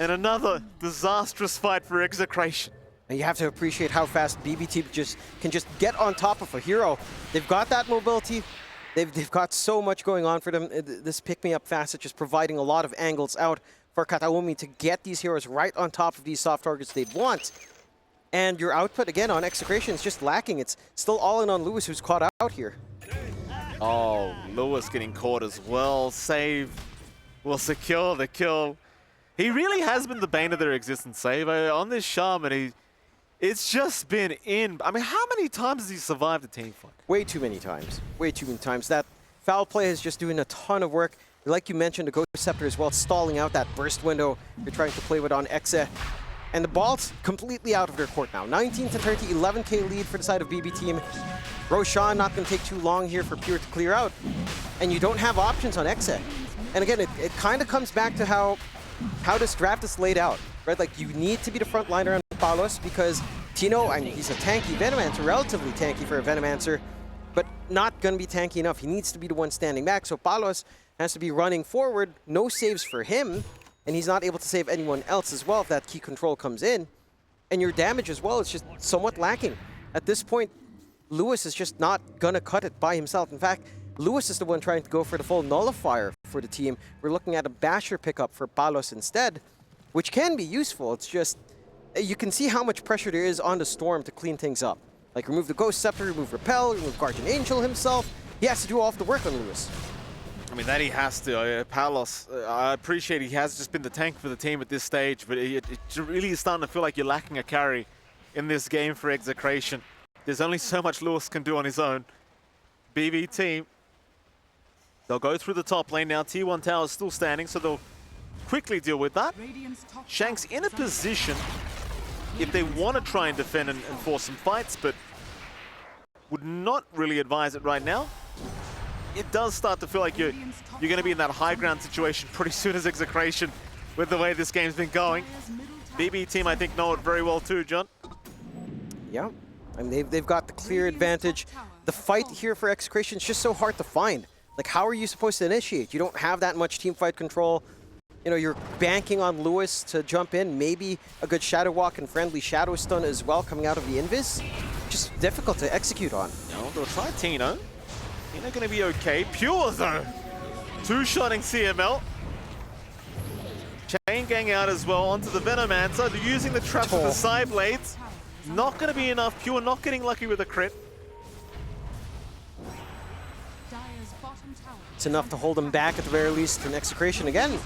And another disastrous fight for Execration. And you have to appreciate how fast BB team can just get on top of a hero. They've got that mobility. They've got so much going on for them. This pick-me-up facet just providing a lot of angles out for Kataomi to get these heroes right on top of these soft targets they'd want. And your output, again, on Execration is just lacking. It's still all in on Lewis, who's caught out here. Oh, Lewis getting caught as well. Save will secure the kill. He really has been the bane of their existence, Save. On this Shaman, it's just been in. I mean, how many times has he survived a team fight? Way too many times. Way too many times. That foul play is just doing a ton of work. Like you mentioned, the Ghost Scepter as well, stalling out that burst window you're trying to play with on Exe. And the ball's completely out of their court now. 19 to 30, 11K lead for the side of BB team. Roshan not going to take too long here for Pure to clear out. And you don't have options on Exe. And again, it kind of comes back to how this draft is laid out, right? Like, you need to be the front liner on Palos because Tino, I mean, he's a tanky Venomancer, relatively tanky for a Venomancer, but not going to be tanky enough. He needs to be the one standing back. So Palos has to be running forward. No saves for him, and he's not able to save anyone else as well if that key control comes in. And your damage as well is just somewhat lacking. At this point, Lewis is just not going to cut it by himself. In fact, Lewis is the one trying to go for the full nullifier for the team. We're looking at a basher pickup for Palos instead, which can be useful. It's just, you can see how much pressure there is on the Storm to clean things up. Like, remove the Ghost Scepter, remove Repel, remove Guardian Angel himself. He has to do all of the work on Lewis. I mean, that he has to. Palos, I appreciate he has just been the tank for the team at this stage, but it really is starting to feel like you're lacking a carry in this game for Execration. There's only so much Lewis can do on his own. BB team, They'll go through the top lane now. T1 tower is still standing, so they'll quickly deal with that. Shank's in a position if they want to try and defend and force some fights, but would not really advise it right now. It does start to feel like you're going to be in that high ground situation pretty soon as Execration with the way this game's been going. BB team, I think, know it very well too, John. Yeah, I mean, they've got the clear advantage. The fight here for Execration is just so hard to find. Like, how are you supposed to initiate? You don't have that much team fight control. You know, you're banking on Lewis to jump in, maybe a good Shadow Walk and friendly Shadow Stun as well coming out of the Invis. Just difficult to execute on. No, they'll try Tino. Tino gonna be okay. Pure though, two-shotting CML. Chain gang out as well onto the Venomancer. They're using the traps with the side blades. Not gonna be enough. Pure not getting lucky with a crit. It's enough to hold them back at the very least in Execration. Again,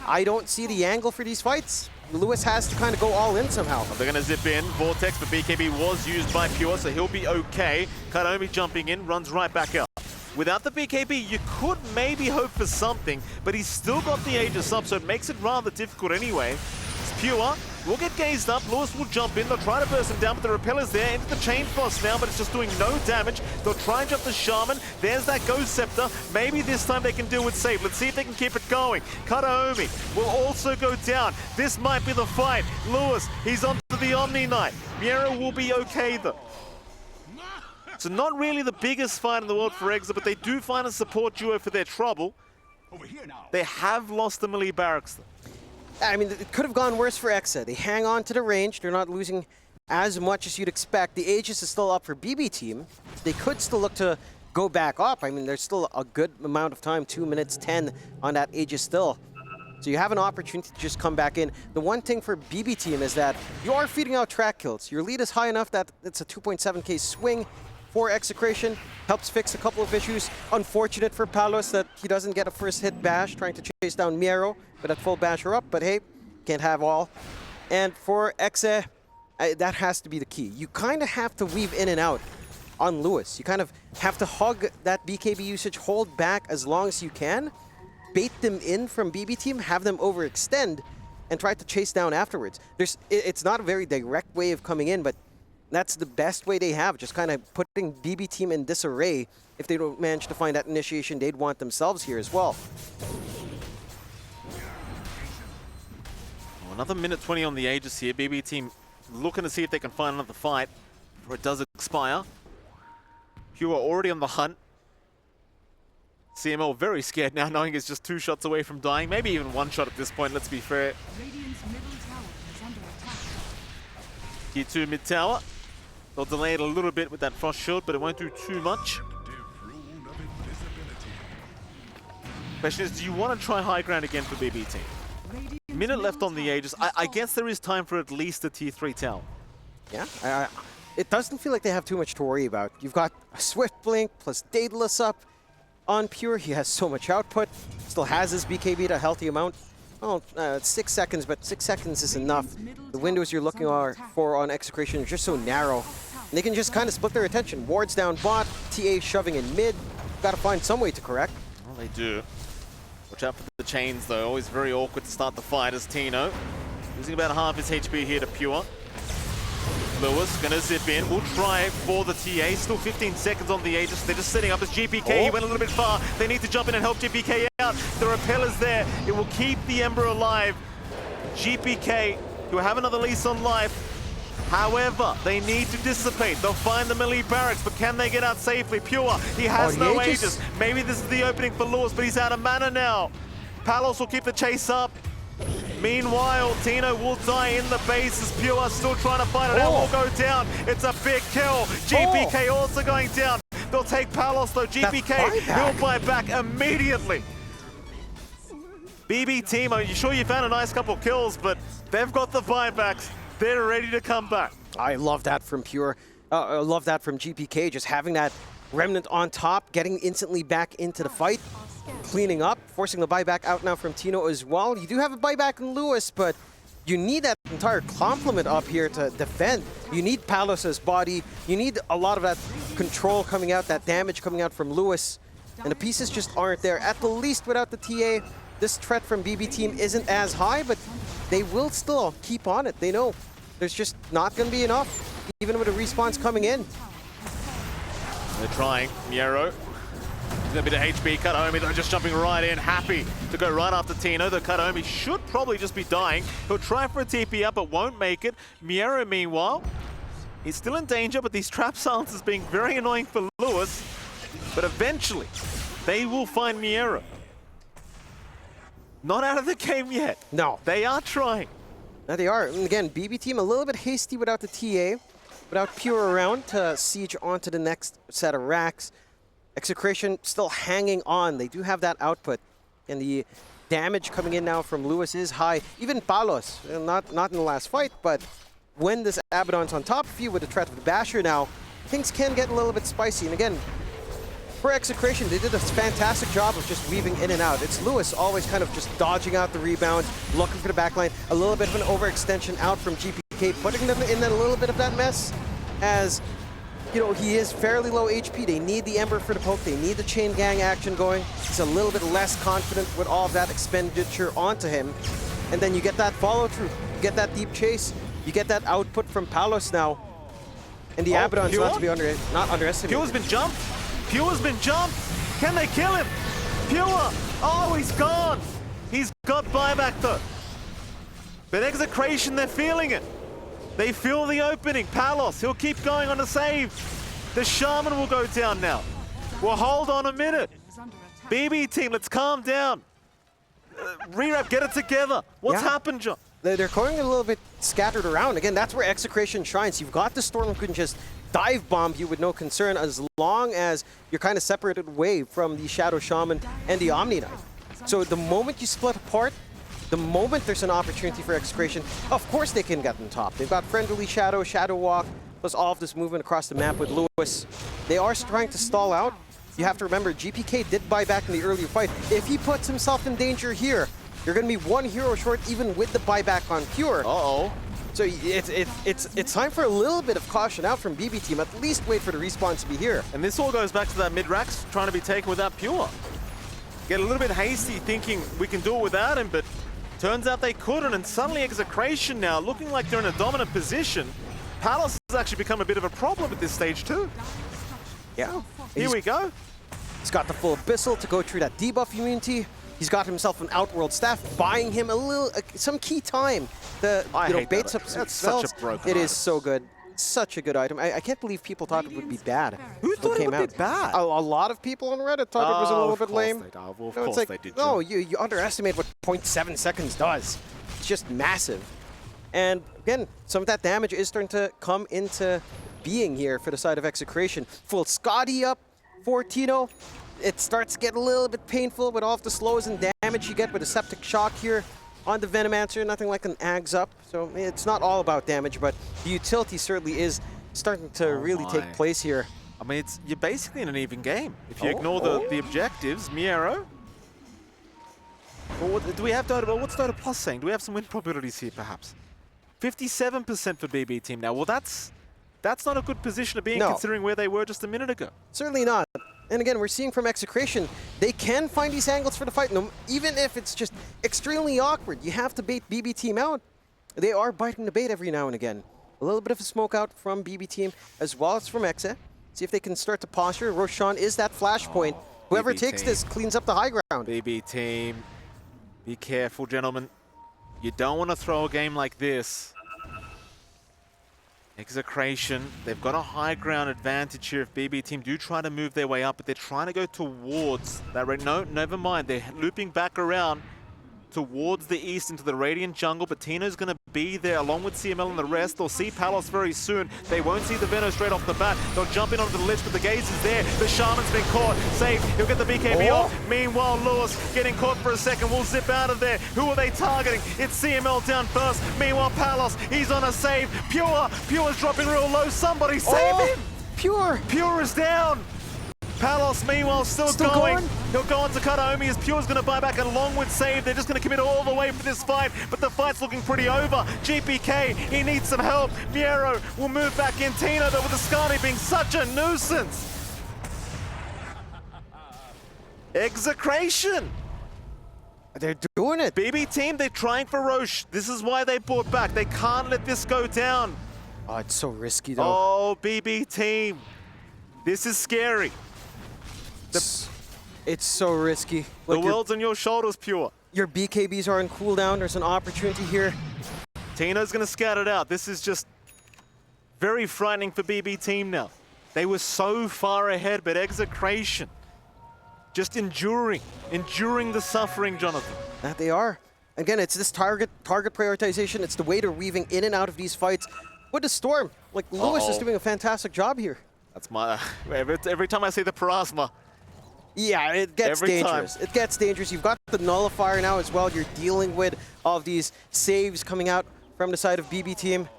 I don't see the angle for these fights. Lewis has to kind of go all in somehow. They're going to zip in. Vortex, but BKB was used by Pure, so he'll be okay. Kadomi jumping in, runs right back out. Without the BKB, you could maybe hope for something, but he's still got the Aegis up, so it makes it rather difficult anyway. It's Pure will get gazed up. Lewis will jump in. They'll try to burst him down, but the Repeller's there. Into the Chain Frost now, but it's just doing no damage. They'll try and jump the Shaman. There's that Ghost Scepter. Maybe this time they can deal with Save. Let's see if they can keep it going. Kataomi will also go down. This might be the fight. Lewis, he's onto the Omni Knight. Miero will be okay though. So not really the biggest fight in the world for Exa, but they do find a support duo for their trouble. They have lost the melee barracks though. I mean, it could have gone worse for Exa. They hang on to the range. They're not losing as much as you'd expect. The Aegis is still up for BB team. They could still look to go back up. I mean, there's still a good amount of time, 2 minutes 10 on that Aegis still. So you have an opportunity to just come back in. The one thing for BB team is that you are feeding out track kills. Your lead is high enough that it's a 2.7k swing for Execration. Helps fix a couple of issues. Unfortunate for Palos that he doesn't get a first hit bash, trying to chase down Miero with that full basher up, but hey, can't have all. And for Exe, that has to be the key. You kind of have to weave in and out on Lewis. You kind of have to hug that BKB usage, hold back as long as you can, bait them in from BB team, have them overextend, and try to chase down afterwards. It's not a very direct way of coming in, but that's the best way they have, just kind of putting BB team in disarray. If they don't manage to find that initiation they'd want themselves here as well. Another minute 20 on the Aegis here. BB team looking to see if they can find another fight before it does expire. Pure already on the hunt. CML very scared now, knowing it's just 2 shots away from dying. Maybe even 1 shot at this point, let's be fair. Tier 2 mid tower. They'll delay it a little bit with that Frost Shield, but it won't do too much. Question is, do you want to try high ground again for BB team? Minute left on the Aegis. I guess there is time for at least a tier 3 tower. Yeah, it doesn't feel like they have too much to worry about. You've got a Swift Blink plus Daedalus up on Pure. He has so much output. Still has his BKB to a healthy amount. Oh, 6 seconds, but 6 seconds is enough. The windows you're looking for on Execration are just so narrow. And they can just kind of split their attention. Wards down bot, TA shoving in mid. Got to find some way to correct. Well, they do. Watch out for the chains, though. Always very awkward to start the fight as Tino. Losing about half his HP here to Pure. Lewis gonna zip in. We'll try for the TA. Still 15 seconds on the Aegis. They're just setting up as GPK. He went a little bit far. They need to jump in and help GPK out. The Repeller's there. It will keep the Ember alive. GPK, who have another lease on life. However, they need to dissipate. They'll find the melee barracks, but can they get out safely? Pure, he has no Aegis. Maybe this is the opening for Lewis, but he's out of mana now. Palos will keep the chase up. Meanwhile, Tino will die in the base as Pure still trying to fight it out. Will go down. It's a big kill. GPK also going down. They'll take Palos though. GPK, he'll buy back immediately. BB team, are you sure you found a nice couple kills, but they've got the buybacks. They're ready to come back. I love that from Pure. I love that from GPK, just having that Remnant on top, getting instantly back into the fight, cleaning up, forcing the buyback out now from Tino as well. You do have a buyback in Lewis, but you need that entire complement up here to defend. You need Palos' body. You need a lot of that control coming out, that damage coming out from Lewis. and the pieces just aren't there. At the least, without the TA, this threat from BB Team isn't as high, but they will still keep on it. They know there's just not going to be enough, even with the respawns coming in. They're trying. Miero. A bit of HP. Kataomi, though, just jumping right in. Happy to go right after Tino. The Kataomi should probably just be dying. He'll try for a TP up, but won't make it. Miero, meanwhile, he's still in danger, but these trap silences being very annoying for Lewis. But eventually, they will find Miero. Not out of the game yet. No. They are trying. Now they are. And again, BB Team a little bit hasty without the TA, without Pure around to siege onto the next set of racks. Execration still hanging on. They do have that output. And the damage coming in now from Lewis is high. Even Palos, not in the last fight, but when this Abaddon's on top of you with the threat of the Basher now, things can get a little bit spicy. And again, for Execration, they did a fantastic job of just weaving in and out. It's Lewis always kind of just dodging out the rebound, looking for the backline, a little bit of an overextension out from GPK, putting them in a little bit of that mess as, you know, he is fairly low HP. They need the Ember for the poke. They need the chain gang action going. He's a little bit less confident with all of that expenditure onto him. And then you get that follow through. You get that deep chase. You get that output from Palos now. And the Abaddon's Pure? not to be not underestimated. Pure's been jumped. Pure's been jumped. Can they kill him? Pure. Oh, he's gone. He's got buyback though. But Execration, they're feeling it. They feel the opening. Palos, he'll keep going on the save. The Shaman will go down now. Well, hold on a minute. BB Team, let's calm down. Rewrap, get it together. What's happened, John? They're going a little bit scattered around. Again, that's where Execration shines. You've got the Storm who can just dive bomb you with no concern as long as you're kind of separated away from the Shadow Shaman and the Omni Knight. So the moment you split apart, the moment there's an opportunity for Execration, of course they can get on top. They've got Friendly Shadow, Shadow Walk, plus all of this movement across the map with Lewis. They are trying to stall out. You have to remember, GPK did buy back in the earlier fight. If he puts himself in danger here, you're going to be one hero short even with the buyback on Pure. Uh-oh. So it's time for a little bit of caution out from BB Team. At least wait for the respawn to be here. And this all goes back to that mid-racks trying to be taken without Pure. Get a little bit hasty thinking we can do it without him, but turns out they couldn't, and suddenly Execration now looking like they're in a dominant position. Palos has actually become a bit of a problem at this stage too. Yeah. Here we go. He's got the full Abyssal to go through that debuff immunity. He's got himself an Outworld Staff, buying him a little, some key time to bait up some spells. Such a broken It item. is so good. Such a good item. I can't believe people thought it would be bad. Who thought it would be bad? A lot of people on Reddit thought it was a little bit lame. Of course No, it's like, they did. no, you underestimate what 0.7 seconds does. It's just massive. And again, some of that damage is starting to come into being here for the side of Execration. Full Scotty up for Tino. It starts to get a little bit painful with all of the slows and damage you get with a Septic Shock here on the Venomancer. Nothing like an Ags up, so it's not all about damage, but the utility certainly is starting to really take place here. I mean, you're basically in an even game. If you ignore the objectives, Miero. Well, what, do we have Dota? Well, what's Dota Plus saying? Do we have some win probabilities here, perhaps? 57% for BB Team now. Well, that's not a good position to be in, considering where they were just a minute ago. Certainly not. And again, we're seeing from Execration, they can find these angles for the fight, even if it's just extremely awkward. You have to bait BB Team out. They are biting the bait every now and again. A little bit of a smoke out from BB Team, as well as from Exe. See if they can start to posture. Roshan is that flashpoint. Whoever takes this cleans up the high ground. BB Team, be careful, gentlemen. You don't want to throw a game like this. Execration, they've got a high ground advantage here if BB Team do try to move their way up, but they're trying to go towards that. No, never mind. They're looping back around towards the east into the Radiant jungle, but Tino's going to be there along with CML and the rest. They'll see Palos very soon. They won't see the Venom straight off the bat. They'll jump in onto the ledge, but the gaze is there. The Shaman's been caught. Saved. He'll get the BKB off. Meanwhile, Lewis getting caught for a second. Will zip out of there. Who are they targeting? It's CML down first. Meanwhile, Palos, he's on a save. Pure's dropping real low. Somebody save him. Pure is down. Palos, meanwhile, still going. He'll go on to Kataomi as Pure's going to buy back along with save. They're just going to commit all the way for this fight, but the fight's looking pretty over. GPK, he needs some help. Miero will move back in. Tino, though, with the Scani being such a nuisance. Execration! They're doing it. BB team, they're trying for Roche. This is why they bought back. They can't let this go down. Oh, it's so risky though. Oh, BB team. This is scary. It's so risky. The world's on your shoulders, Pure. Your BKBs are on cooldown. There's an opportunity here. Tino's going to scout it out. This is just very frightening for BB team now. They were so far ahead, but Execration just enduring the suffering, Jonathan. That they are. Again, it's this target prioritization. It's the way they're weaving in and out of these fights. With the Storm, like Lewis is doing a fantastic job here. That's my every time I see the Parasma. Yeah, it gets dangerous. It gets dangerous. You've got the nullifier now as well. You're dealing with all of these saves coming out from the side of BB team.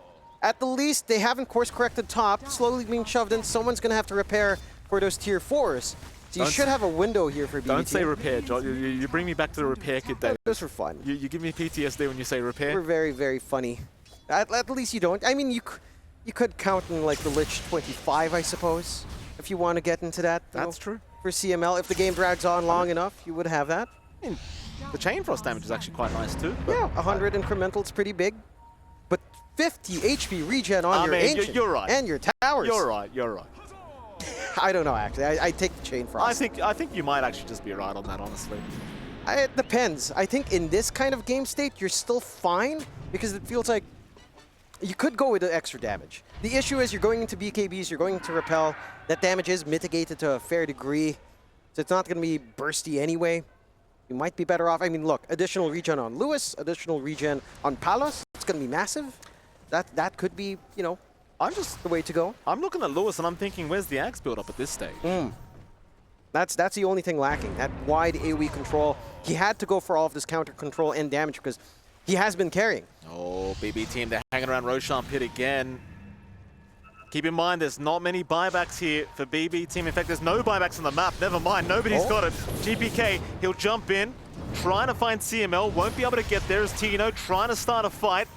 At the least, they haven't course-corrected top, slowly being shoved in. Someone's going to have to repair for those tier 4s. So you should have a window here for BB Don't team. say repair, John. You bring me back to the repair kit, David. Those are fun. You give me PTSD when you say repair. We're very, very funny. At least you don't. I mean, you could count in like the Lich 25, I suppose, if you want to get into that. That's true. For CML, if the game drags on long enough, you would have that. I mean, the chain frost damage is actually quite nice too. Yeah, 100 incremental is pretty big. But 50 HP regen on your ancient you're right. and your towers. You're right. You're right. I don't know, actually. I take the chain frost. I think you might actually just be right on that, honestly. It depends. I think in this kind of game state, you're still fine because it feels like you could go with the extra damage. The issue is you're going into BKBs, you're going to repel. That damage is mitigated to a fair degree, so it's not going to be bursty anyway. You might be better off. I mean, look, additional regen on Lewis, additional regen on Palos. It's going to be massive. That could be, you know, I'm just the way to go. I'm looking at Lewis and I'm thinking, where's the axe build up at this stage? That's the only thing lacking, that wide AoE control. He had to go for all of this counter control and damage because he has been carrying. Oh, BB team, they're hanging around Roshan pit again. Keep in mind, there's not many buybacks here for BB team. In fact, there's no buybacks on the map. Never mind, nobody's got it. GPK, he'll jump in, trying to find CML. Won't be able to get there as Tino trying to start a fight.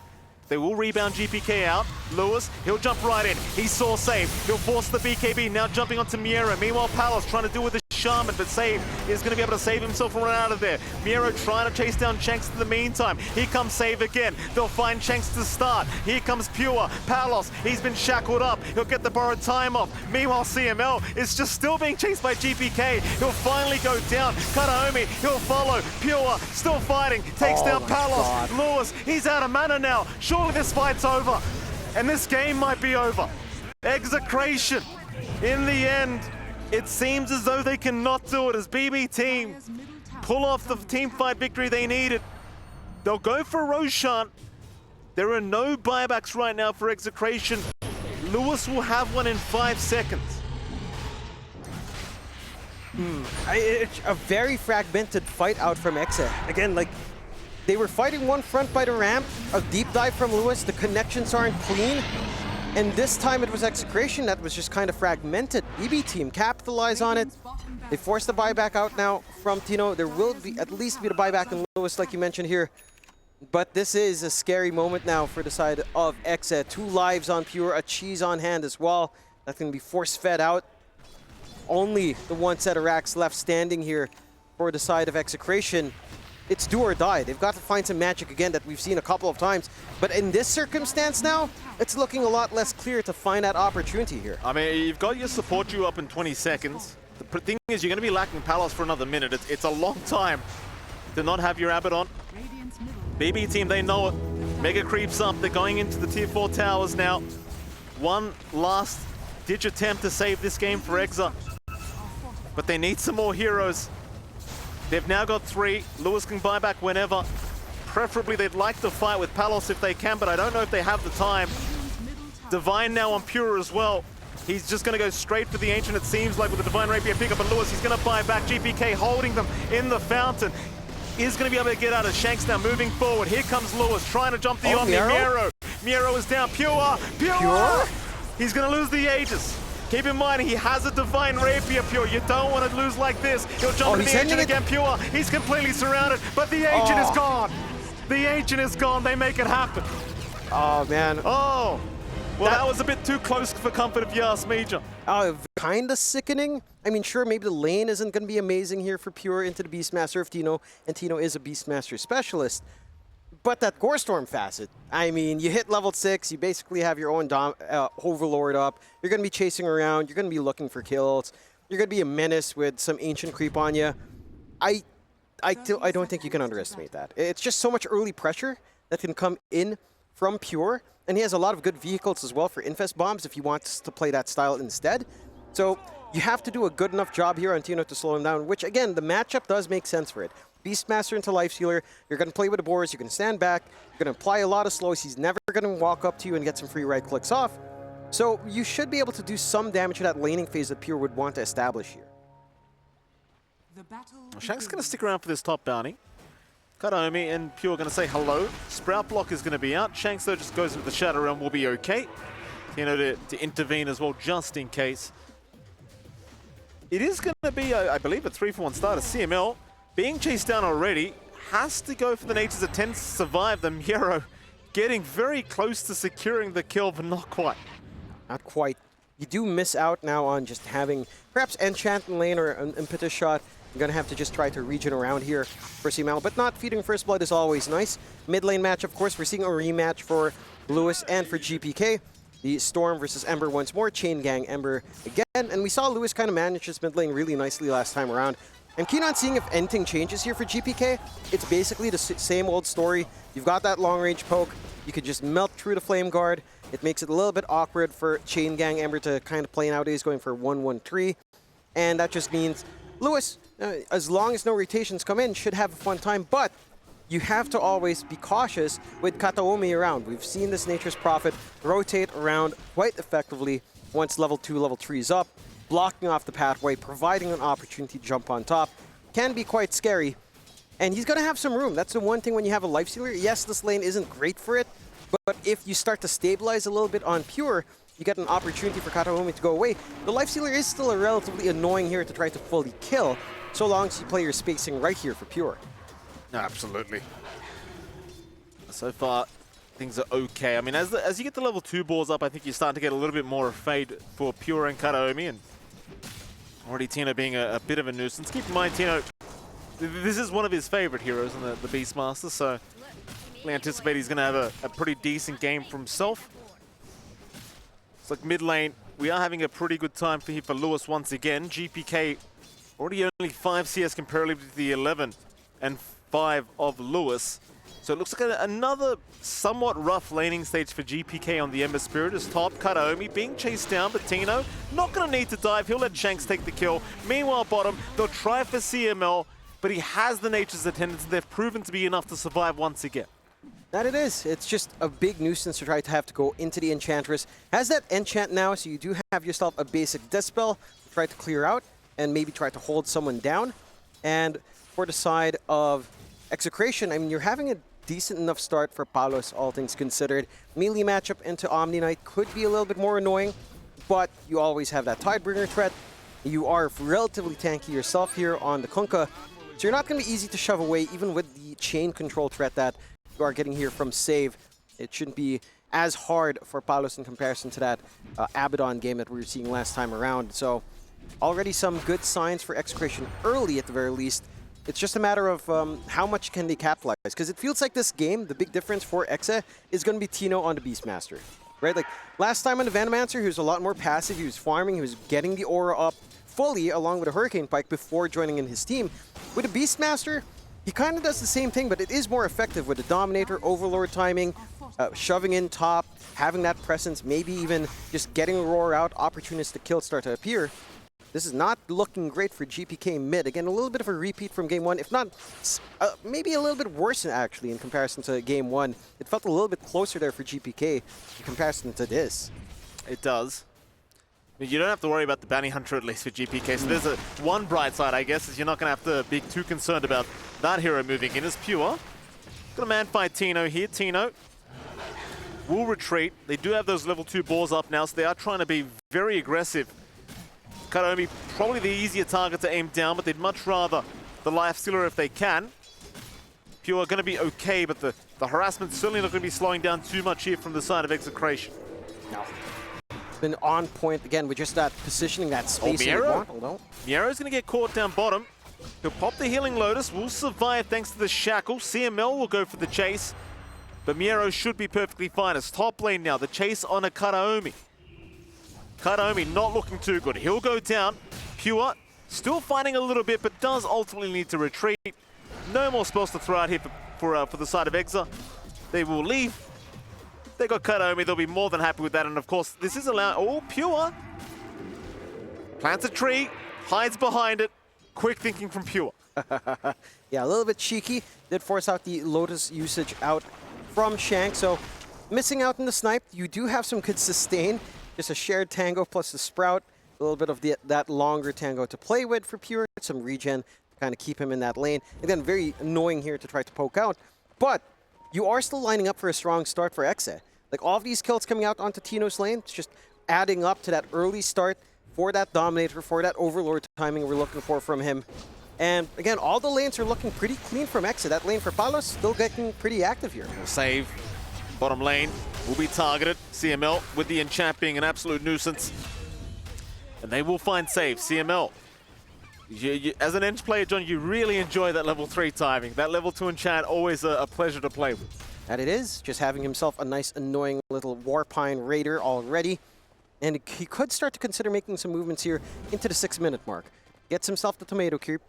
They will rebound GPK out. Lewis, he'll jump right in. He saw save. He'll force the BKB, now jumping onto Miero. Meanwhile, Palos trying to deal with the Shaman, but Save is going to be able to save himself and run out of there. Miero trying to chase down Shanks in the meantime. Here comes Save again. They'll find Shanks to start. Here comes Pure. Palos, he's been shackled up. He'll get the borrowed time off. Meanwhile, CML is just still being chased by GPK. He'll finally go down. Kataomi, he'll follow. Pure, still fighting. Takes down Palos. God. Lewis, he's out of mana now. Surely this fight's over. And this game might be over. Execration. In the end, it seems as though they cannot do it as BB team pull off the team fight victory they needed. They'll go for Roshan. There are no buybacks right now for Execration. Lewis will have one in 5 seconds. It's a very fragmented fight out from Exe. Again, like, they were fighting one front by the ramp, a deep dive from Lewis, the connections aren't clean. And this time it was Execration that was just kind of fragmented. BB team capitalize on it. They forced the buyback out now from Tino. There will be at least be the buyback in Lewis, like you mentioned here. But this is a scary moment now for the side of Exe. 2 lives on Pure, a cheese on hand as well. That's going to be force-fed out. Only the 1 set of racks left standing here for the side of Execration. It's do or die. They've got to find some magic again that we've seen a couple of times. But in this circumstance now, it's looking a lot less clear to find that opportunity here. I mean, you've got your support you up in 20 seconds. The thing is, you're going to be lacking Palos for another minute. It's a long time to not have your Abbot on. BB team, they know it. Mega creeps up. They're going into the tier 4 towers now. One last ditch attempt to save this game for Exa. But they need some more heroes. They've now got 3. Lewis can buy back whenever. Preferably, they'd like to fight with Palos if they can, but I don't know if they have the time. Divine now on Pure as well. He's just going to go straight for the Ancient, it seems like, with the Divine Rapier pickup. And Lewis, he's going to buy back. GPK holding them in the fountain. Is going to be able to get out of Shanks now, moving forward. Here comes Lewis, trying to jump the Omni. Miero. Miero is down. Pure! He's going to lose the Aegis. Keep in mind, he has a Divine Rapier, Pure. You don't want to lose like this. He'll jump to the Ancient again, Pure. He's completely surrounded, but the Ancient is gone. The Ancient is gone. They make it happen. Oh, man. Oh. Well, that was a bit too close for comfort if you ask me, John. Kind of sickening. I mean, sure, maybe the lane isn't going to be amazing here for Pure into the Beastmaster if Tino, and Tino is a Beastmaster specialist. But that Gore Storm facet, I mean, you hit level 6, you basically have your own Overlord up, you're going to be chasing around, you're going to be looking for kills, you're going to be a menace with some ancient creep on you. I don't think you can underestimate that. It's just so much early pressure that can come in from Pure, and he has a lot of good vehicles as well for Infest Bombs if he wants to play that style instead. So you have to do a good enough job here on Tino to slow him down, which again, the matchup does make sense for it. Beastmaster into Lifestealer, you're going to play with the boars, you're going to stand back, you're going to apply a lot of slows, he's never going to walk up to you and get some free right clicks off. So you should be able to do some damage to that laning phase that Pure would want to establish here. Shank's going to stick around for this top bounty. Kataomi and Pure going to say hello. Sprout block is going to be out. Shanks though just goes into the Shadow Realm, will be okay. You know, to intervene as well, just in case. It is going to be, I believe, a 3-for-1 starter. CML being chased down already, has to go for the Nature's Attempt to survive. The Miro getting very close to securing the kill, but not quite. Not quite. You do miss out now on just having perhaps Enchant in lane or an Impetus shot. You're going to have to just try to regen around here for CML, but not feeding First Blood is always nice. Mid lane match, of course, we're seeing a rematch for Lewis and for GPK. The Storm versus Ember once more, Chain Gang Ember again, and we saw Lewis kind of manage his mid lane really nicely last time around. I'm keen on seeing if anything changes here for GPK. It's basically the same old story. You've got that long-range poke. You could just melt through the Flame Guard. It makes it a little bit awkward for Chain Gang Ember to kind of play nowadays, going for 1-1-3. And that just means Lewis, as long as no rotations come in, should have a fun time. But you have to always be cautious with Kataomi around. We've seen this Nature's Prophet rotate around quite effectively once level 2, level 3 is up, blocking off the pathway, providing an opportunity to jump on top. Can be quite scary. And he's going to have some room. That's the one thing when you have a Lifestealer. Yes, this lane isn't great for it, but if you start to stabilize a little bit on Pure, you get an opportunity for Kataomi to go away. The Lifestealer is still a relatively annoying here to try to fully kill, so long as you play your spacing right here for Pure. Absolutely. So far, things are okay. I mean, as you get the level 2 balls up, I think you start to get a little bit more afraid for Pure and Kataomi, and already Tino being a bit of a nuisance. Keep in mind, Tino, this is one of his favorite heroes in the Beastmaster, so I anticipate he's going to have a pretty decent game for himself. It's like mid lane, we are having a pretty good time for Lewis once again. GPK already only 5 CS comparatively to the 11 and 5 of Lewis. So it looks like another somewhat rough laning stage for GPK on the Ember Spirit. Is top, Kataomi being chased down, but Tino not going to need to dive. He'll let Shanks take the kill. Meanwhile, bottom, they'll try for CML, but he has the Nature's Attendants. They've proven to be enough to survive once again. That it is. It's just a big nuisance to try to have to go into the Enchantress. Has that enchant now, so you do have yourself a basic Dispel to try to clear out and maybe try to hold someone down. And for the side of Execration, I mean, you're having a decent enough start for Palos, all things considered. Melee matchup into Omni Knight could be a little bit more annoying, but you always have that Tidebringer threat. You are relatively tanky yourself here on the Kunkka, so you're not going to be easy to shove away, even with the chain control threat that you are getting here from Save. It shouldn't be as hard for Palos in comparison to that Abaddon game that we were seeing last time around. So already some good signs for Execration early at the very least. It's just a matter of how much can they capitalize. Because it feels like this game, the big difference for Exe is going to be Tino on the Beastmaster. Right? Like last time on the Venomancer, he was a lot more passive. He was farming. He was getting the aura up fully along with a Hurricane Pike before joining in his team. With the Beastmaster, he kind of does the same thing, but it is more effective with the Dominator, Overlord timing, shoving in top, having that presence, maybe even just getting a roar out, opportunistic kills start to appear. This is not looking great for GPK mid. Again, a little bit of a repeat from Game 1, if not maybe a little bit worse actually in comparison to Game 1. It felt a little bit closer there for GPK in comparison to this. It does. I mean, you don't have to worry about the Bounty Hunter at least for GPK, so there's one bright side, I guess, is you're not going to have to be too concerned about that hero moving in as Pure. Got a man fight Tino here. Tino will retreat. They do have those level 2 balls up now, so they are trying to be very aggressive. Kataomi probably the easier target to aim down, but they'd much rather the Lifestealer if they can. Pure are going to be okay, but the harassment's certainly not going to be slowing down too much here from the side of Execration. No. Been on point again with just that positioning, that space. Miero's going to get caught down bottom. He'll pop the Healing Lotus, will survive thanks to the Shackle. CML will go for the chase, but Miero should be perfectly fine. It's top lane now, the chase on a Kataomi. Kataomi not looking too good. He'll go down. Pure still fighting a little bit, but does ultimately need to retreat. No more spells to throw out here for the side of Exa. They will leave. They got Kataomi, they'll be more than happy with that. And of course, this is allowed. Oh, Pure plants a tree, hides behind it. Quick thinking from Pure. Yeah, a little bit cheeky. Did force out the Lotus usage out from Shank. So missing out on the snipe. You do have some good sustain. Just a shared tango plus the Sprout. A little bit of that longer tango to play with for Pure. Some regen to kind of keep him in that lane. Again, very annoying here to try to poke out. But you are still lining up for a strong start for Exe. Like all of these kills coming out onto Tino's lane, it's just adding up to that early start for that Dominator, for that Overlord timing we're looking for from him. And again, all the lanes are looking pretty clean from Exe. That lane for Palos still getting pretty active here. Save. Bottom lane will be targeted. CML with the enchant being an absolute nuisance. And they will find save. CML. As an Ench player, John, you really enjoy that level 3 timing. That level 2 enchant, always a pleasure to play with. That it is. Just having himself a nice, annoying little Warpine Raider already. And he could start to consider making some movements here into the 6-minute mark. Gets himself the tomato creep.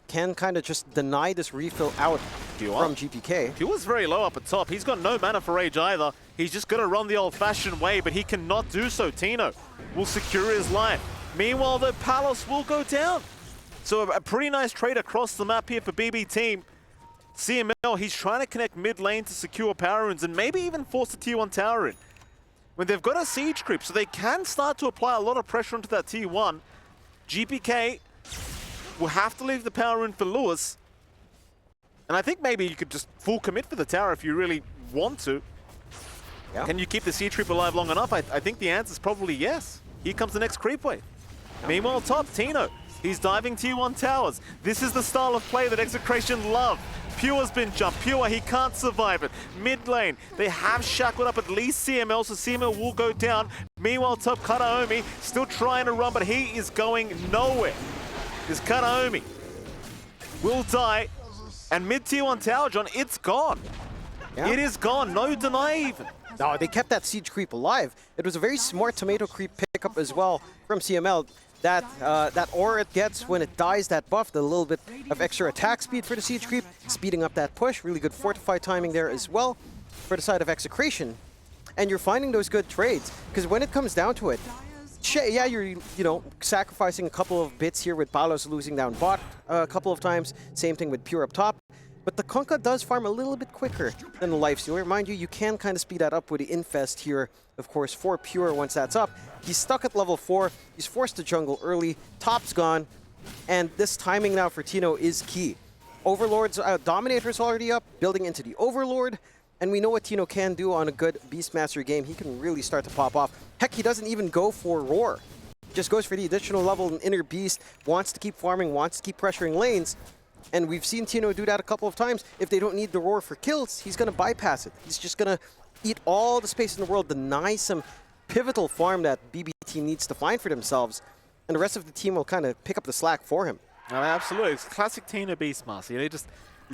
Can kind of just deny this refill out from GPK. He was very low up at top. He's got no mana for Rage either. He's just going to run the old-fashioned way, but he cannot do so. Tino will secure his life. Meanwhile, the Palos will go down. So a pretty nice trade across the map here for BB Team. CML, he's trying to connect mid lane to secure power runes and maybe even force the tier 1 tower in. When they've got a siege creep, so they can start to apply a lot of pressure onto that tier 1. GPK will have to leave the power rune for Lewis. And I think maybe you could just full commit for the tower if you really want to. Yeah. Can you keep the siege creep alive long enough? I think the answer is probably yes. Here comes the next creep wave. Yeah. Meanwhile, top, Tino. He's diving tier 1 towers. This is the style of play that Execration love. Pure's been jumped. Pure, he can't survive it. Mid lane, they have shackled up at least CML, so CML will go down. Meanwhile, top Kataomi still trying to run, but he is going nowhere. This Kataomi will die. And mid tier 1 tower, John, it's gone. Yeah. It is gone, no deny even. No, they kept that siege creep alive. It was a very smart tomato creep pickup as well from CML. That aura it gets when it dies, that buff, the little bit of extra attack speed for the siege creep, speeding up that push. Really good fortify timing there as well for the side of Execration. And you're finding those good trades, because when it comes down to it, yeah, you're sacrificing a couple of bits here with Palos losing down bot a couple of times. Same thing with Pure up top. But the Kunkka does farm a little bit quicker than the Lifestealer. Mind you, you can kind of speed that up with the Infest here, of course, for Pure once that's up. He's stuck at level 4. He's forced to jungle early. Top's gone. And this timing now for Tino is key. Overlord's Dominator's already up, building into the Overlord. And we know what Tino can do on a good Beastmaster game. He can really start to pop off. Heck, he doesn't even go for Roar. Just goes for the additional level in Inner Beast, wants to keep farming, wants to keep pressuring lanes. And we've seen Tino do that a couple of times. If they don't need the Roar for kills, he's going to bypass it. He's just going to eat all the space in the world, deny some pivotal farm that BB team needs to find for themselves. And the rest of the team will kind of pick up the slack for him. Oh, absolutely. It's classic Tino Beastmaster. Just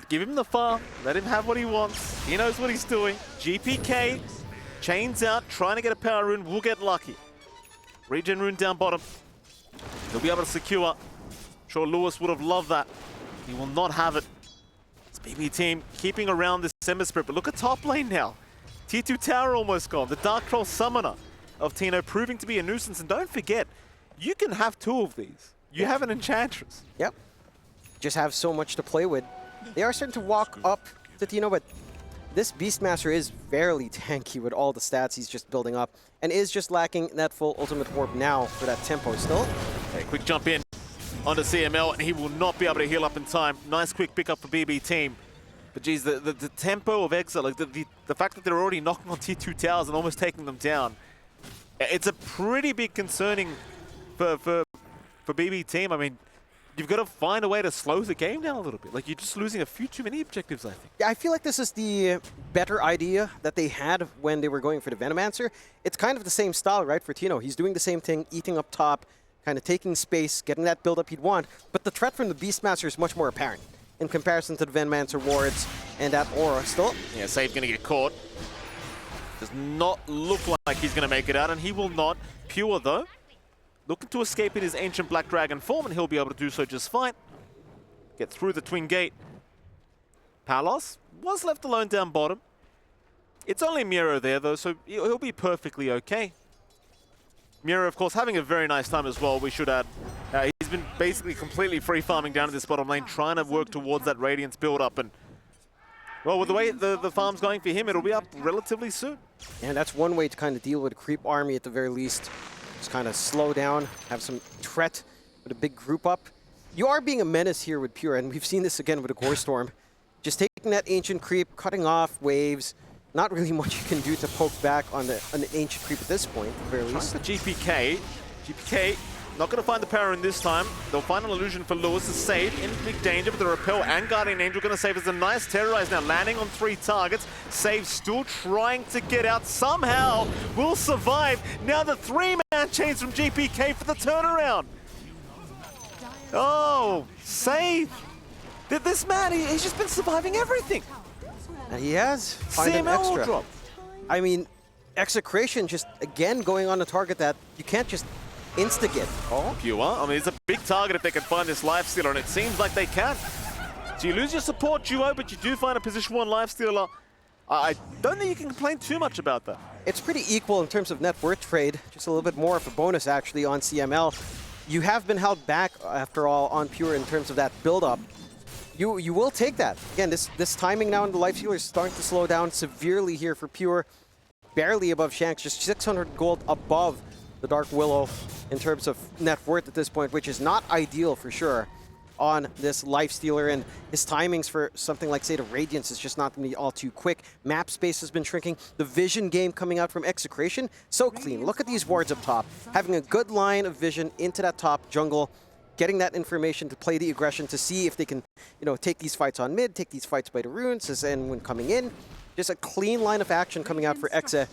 give him the farm, let him have what he wants. He knows what he's doing. GPK, chains out, trying to get a power rune, will get lucky. Regen rune down bottom. He'll be able to secure. Sure, Lewis would have loved that. He will not have it. It's BB team keeping around this Semi-Spirit, but look at top lane now. Tier 2 tower almost gone. The Dark Troll Summoner of Tino proving to be a nuisance. And don't forget, you can have 2 of these. You have an Enchantress. Yep. Just have so much to play with. They are starting to walk up to Tino, but this Beastmaster is fairly tanky with all the stats he's just building up, and is just lacking that full ultimate warp now for that tempo still. Okay, quick jump in onto CML, and he will not be able to heal up in time. Nice quick pickup for BB team. But geez, the tempo of Exile, like the fact that they're already knocking on tier 2 towers and almost taking them down, it's a pretty big concerning for BB team. I mean, you've got to find a way to slow the game down a little bit. Like, you're just losing a few too many objectives, I think. Yeah, I feel like this is the better idea that they had when they were going for the Venomancer. It's kind of the same style, right, for Tino. He's doing the same thing, eating up top, kind of taking space, getting that build-up he'd want, but the threat from the Beastmaster is much more apparent in comparison to the Venomancer wards and that aura still. Yeah, Save going to get caught. Does not look like he's going to make it out, and he will not. Pure, though, looking to escape in his ancient Black Dragon form, and he'll be able to do so just fine. Get through the Twin Gate. Palos was left alone down bottom. It's only Miro there, though, so he'll be perfectly okay. Miro, of course, having a very nice time as well, we should add. He's been basically completely free farming down to this bottom lane, trying to work towards that Radiance build-up, and well, with the way the farm's going for him, it'll be up relatively soon. And that's one way to kind of deal with a creep army at the very least. Just kind of slow down, have some threat with a big group up. You are being a menace here with Pure, and we've seen this again with a Gore Storm. Just taking that ancient creep, cutting off waves. Not really much you can do to poke back on an ancient creep at this point, at the very least. Trying for GPK. GPK not going to find the power in this time. They'll find an illusion for Lewis to save in big danger, but the Repel and Guardian Angel going to save as a nice Terrorize now, landing on 3 targets. Save still trying to get out. Somehow will survive. Now the 3-man chains from GPK for the turnaround. Oh, Save. This man, he's just been surviving everything. And he has. Find an CML extra. drop. I mean, Execration just, again, going on a target that you can't just insta-get. Oh, Pure. I mean, it's a big target if they can find this Lifestealer, and it seems like they can. So you lose your support duo, but you do find a position 1 Lifestealer. I don't think you can complain too much about that. It's pretty equal in terms of net worth trade. Just a little bit more of a bonus, actually, on CML. You have been held back, after all, on Pure in terms of that build-up. You will take that. Again, this timing now in the Lifestealer is starting to slow down severely here for Pure. Barely above Shanks, just 600 gold above the Dark Willow in terms of net worth at this point, which is not ideal for sure on this Lifestealer. And his timings for something like, say, the Radiance is just not going to be all too quick. Map space has been shrinking. The vision game coming out from Execration, so clean. Look at these wards up top. Having a good line of vision into that top jungle, getting that information to play the aggression to see if they can, take these fights on mid, take these fights by the runes, and when coming in. Just a clean line of action coming out for Exe.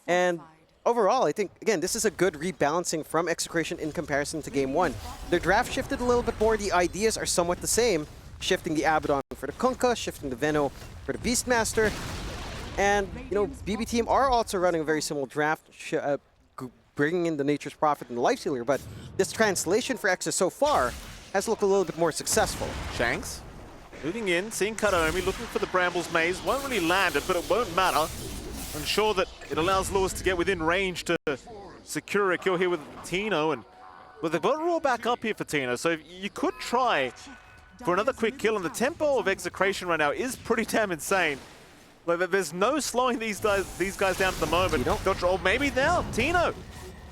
And overall, I think, again, this is a good rebalancing from Execration in comparison to Game 1. Their draft shifted a little bit more. The ideas are somewhat the same. Shifting the Abaddon for the Kunkka, shifting the Veno for the Beastmaster. And, BB team are also running a very similar draft, bringing in the Nature's Prophet and the Lifestealer. But this translation for Exe so far has looked a little bit more successful. Shanks moving in, seeing Kataomi, looking for the Brambles Maze. Won't really land it, but it won't matter. I'm sure that it allows Lewis to get within range to secure a kill here with Tino. And well, they've got Raw back up here for Tino, so you could try for another quick kill. And the tempo of Execration right now is pretty damn insane. Like, there's no slowing these guys down at the moment. Oh, maybe now, Tino.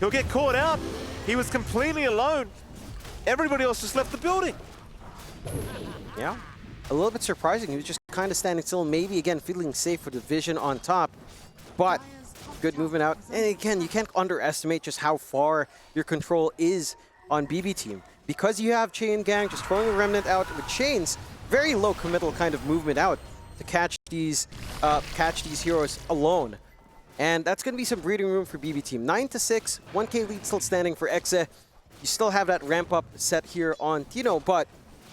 He'll get caught out. He was completely alone. Everybody else just left the building. Yeah. A little bit surprising. He was just kind of standing still, maybe again feeling safe with the vision on top. But good movement out. And again, you can't underestimate just how far your control is on BB team. Because you have Chain Gang, just throwing a Remnant out with chains, very low committal kind of movement out to catch these heroes alone. And that's going to be some breathing room for BB team. 9-6, 1k lead still standing for Exe. You still have that ramp up set here on Tino, but